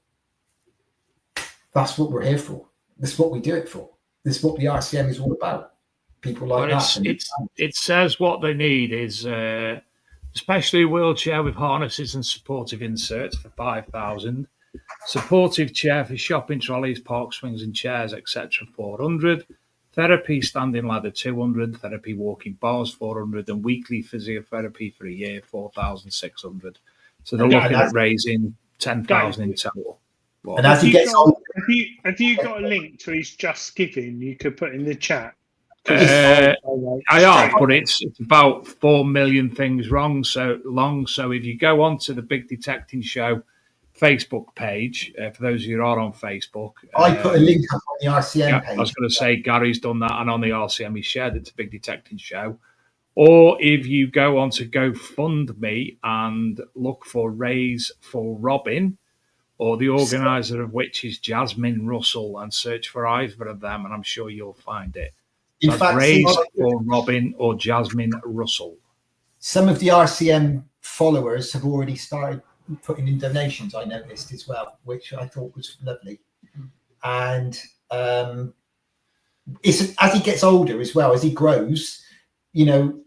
that's what we're here for. This is what we do it for. This is what the RCM is all about. People like that. It says what they need is especially a wheelchair with harnesses and supportive inserts for 5,000. Supportive chair for shopping trolleys, park swings and chairs, etc. 400. Therapy standing ladder 200. Therapy walking bars 400. And weekly physiotherapy for a year 4,600. So they're looking at raising 10,000 in total. And as he gets older, have you got a link to his Just Giving you could put in the chat? I have, but it's about 4 million things wrong so long. So if you go onto the Big Detecting Show Facebook page, for those of you who are on Facebook, I put a link up on the RCM page. I was going to say Gary's done that, and on the RCM he shared it to Big Detecting Show. Or if you go on to GoFundMe and look for Raise for Robin, or the organizer of which is Jasmine Russell, and search for either of them, and I'm sure you'll find it. In fact, Raise for Robin or Jasmine Russell. Some of the RCM followers have already started putting in donations, I noticed as well, which I thought was lovely. And it's as he gets older as well, as he grows, you know,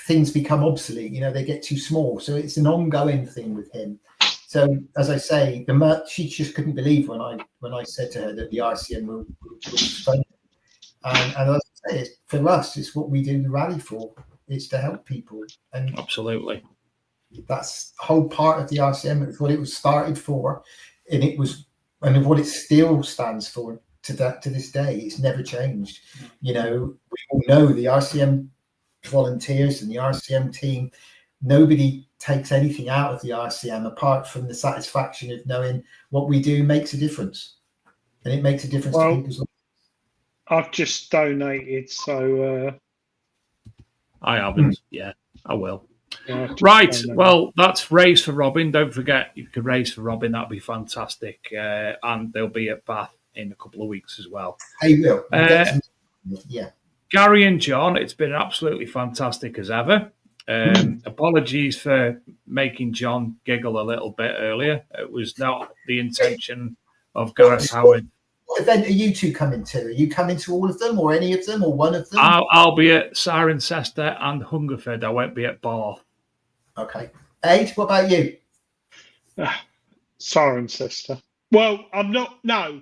things become obsolete, you know, they get too small. So it's an ongoing thing with him. So as I say, she just couldn't believe when I said to her that the RCM will fund. And as I say, for us, it's what we do the rally for. It's to help people. And absolutely. That's the whole part of the RCM. It's what it was started for, and what it still stands for to this day. It's never changed. We all know the RCM volunteers and the RCM team. Nobody takes anything out of the RCM apart from the satisfaction of knowing what we do makes a difference, and it makes a difference to people's lives. I've just donated, so I haven't. Yeah, I will. Yeah, Right. Well, that's Raise for Robin. Don't forget, you can raise for Robin. That'd be fantastic. And they'll be at Bath in a couple of weeks as well. I will. Yeah. Gary and John, it's been absolutely fantastic as ever. Apologies for making John giggle a little bit earlier. It was not the intention of Gareth Howard. What event are you two coming to? Are you coming to all of them, or any of them, or one of them? I'll be at Cirencester and Hungerford. I won't be at Bath. Okay. Aid, what about you? Cirencester. Well, I'm not. No.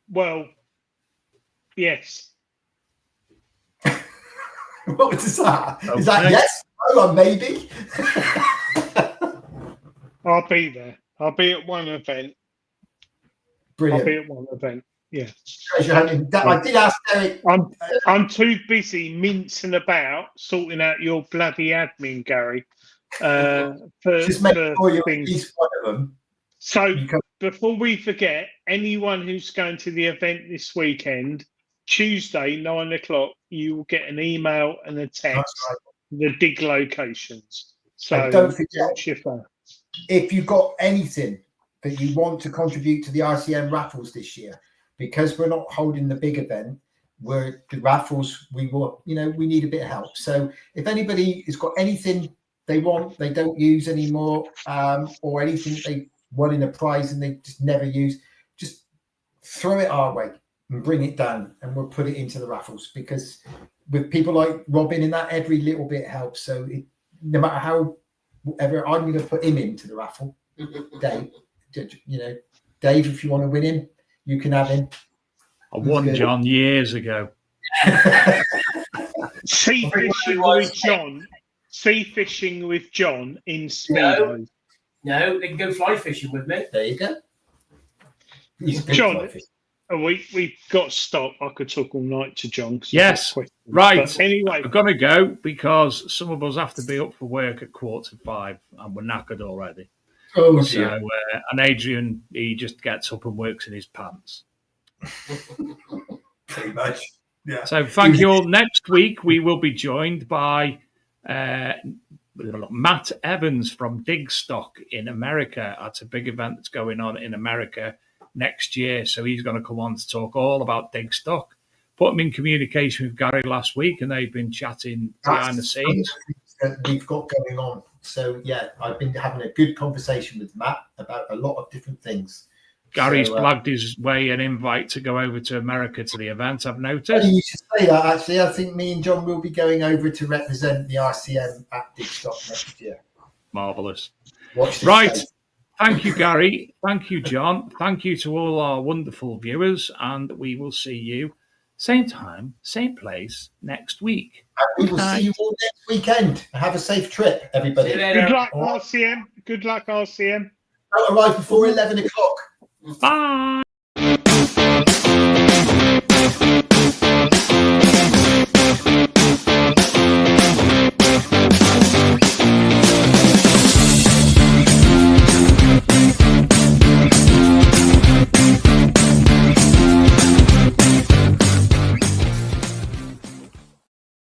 Well, yes. What was that? Okay. Is that yes? Oh, maybe. I'll be there. I'll be at one event. Brilliant. I'll be at one event. Yeah. I did ask Derek. I'm too busy mincing about sorting out your bloody admin, Gary. Just make sure you're at least one of them. So before we forget, anyone who's going to the event this weekend, Tuesday, 9 o'clock, you will get an email and a text, the dig locations. So don't forget, if you've got anything that you want to contribute to the RCM raffles this year, because we're not holding the big event, where the raffles, we need a bit of help. So if anybody has got anything they want, they don't use anymore, or anything they won in a prize and they just never use, just throw it our way and bring it down, and we'll put it into the raffles, because with people like Robin and that, every little bit helps. So no matter how, whatever, I'm going to put him into the raffle. Dave, Dave, if you want to win him, you can have him. I won John years ago. Sea fishing with John in Speedo. No, they can go fly fishing with me. There you go. John, we've got to stop. I could talk all night to John. Yes, right. But anyway, I've got to go because some of us have to be up for work at 4:45 and we're knackered already. Oh, so, and Adrian, he just gets up and works in his pants. Pretty much. Yeah. So thank you all. Next week, we will be joined by Matt Evans from Digstock in America. That's a big event that's going on in America next year. So he's going to come on to talk all about Digstock. Put him in communication with Gary last week, and they've been chatting behind the scenes. That we've got going on. So, yeah, I've been having a good conversation with Matt about a lot of different things. Gary's plugged his way an invite to go over to America to the event, I've noticed. You should say that, actually. I think me and John will be going over to represent the RCM at Digstock next year. Marvellous. Right. Space. Thank you, Gary. Thank you, John. Thank you to all our wonderful viewers, and we will see you same time, same place next week. And we will see you all next weekend. Have a safe trip, everybody. Good luck, RCM. Good luck, RCM. Don't arrive before 11 o'clock. Bye.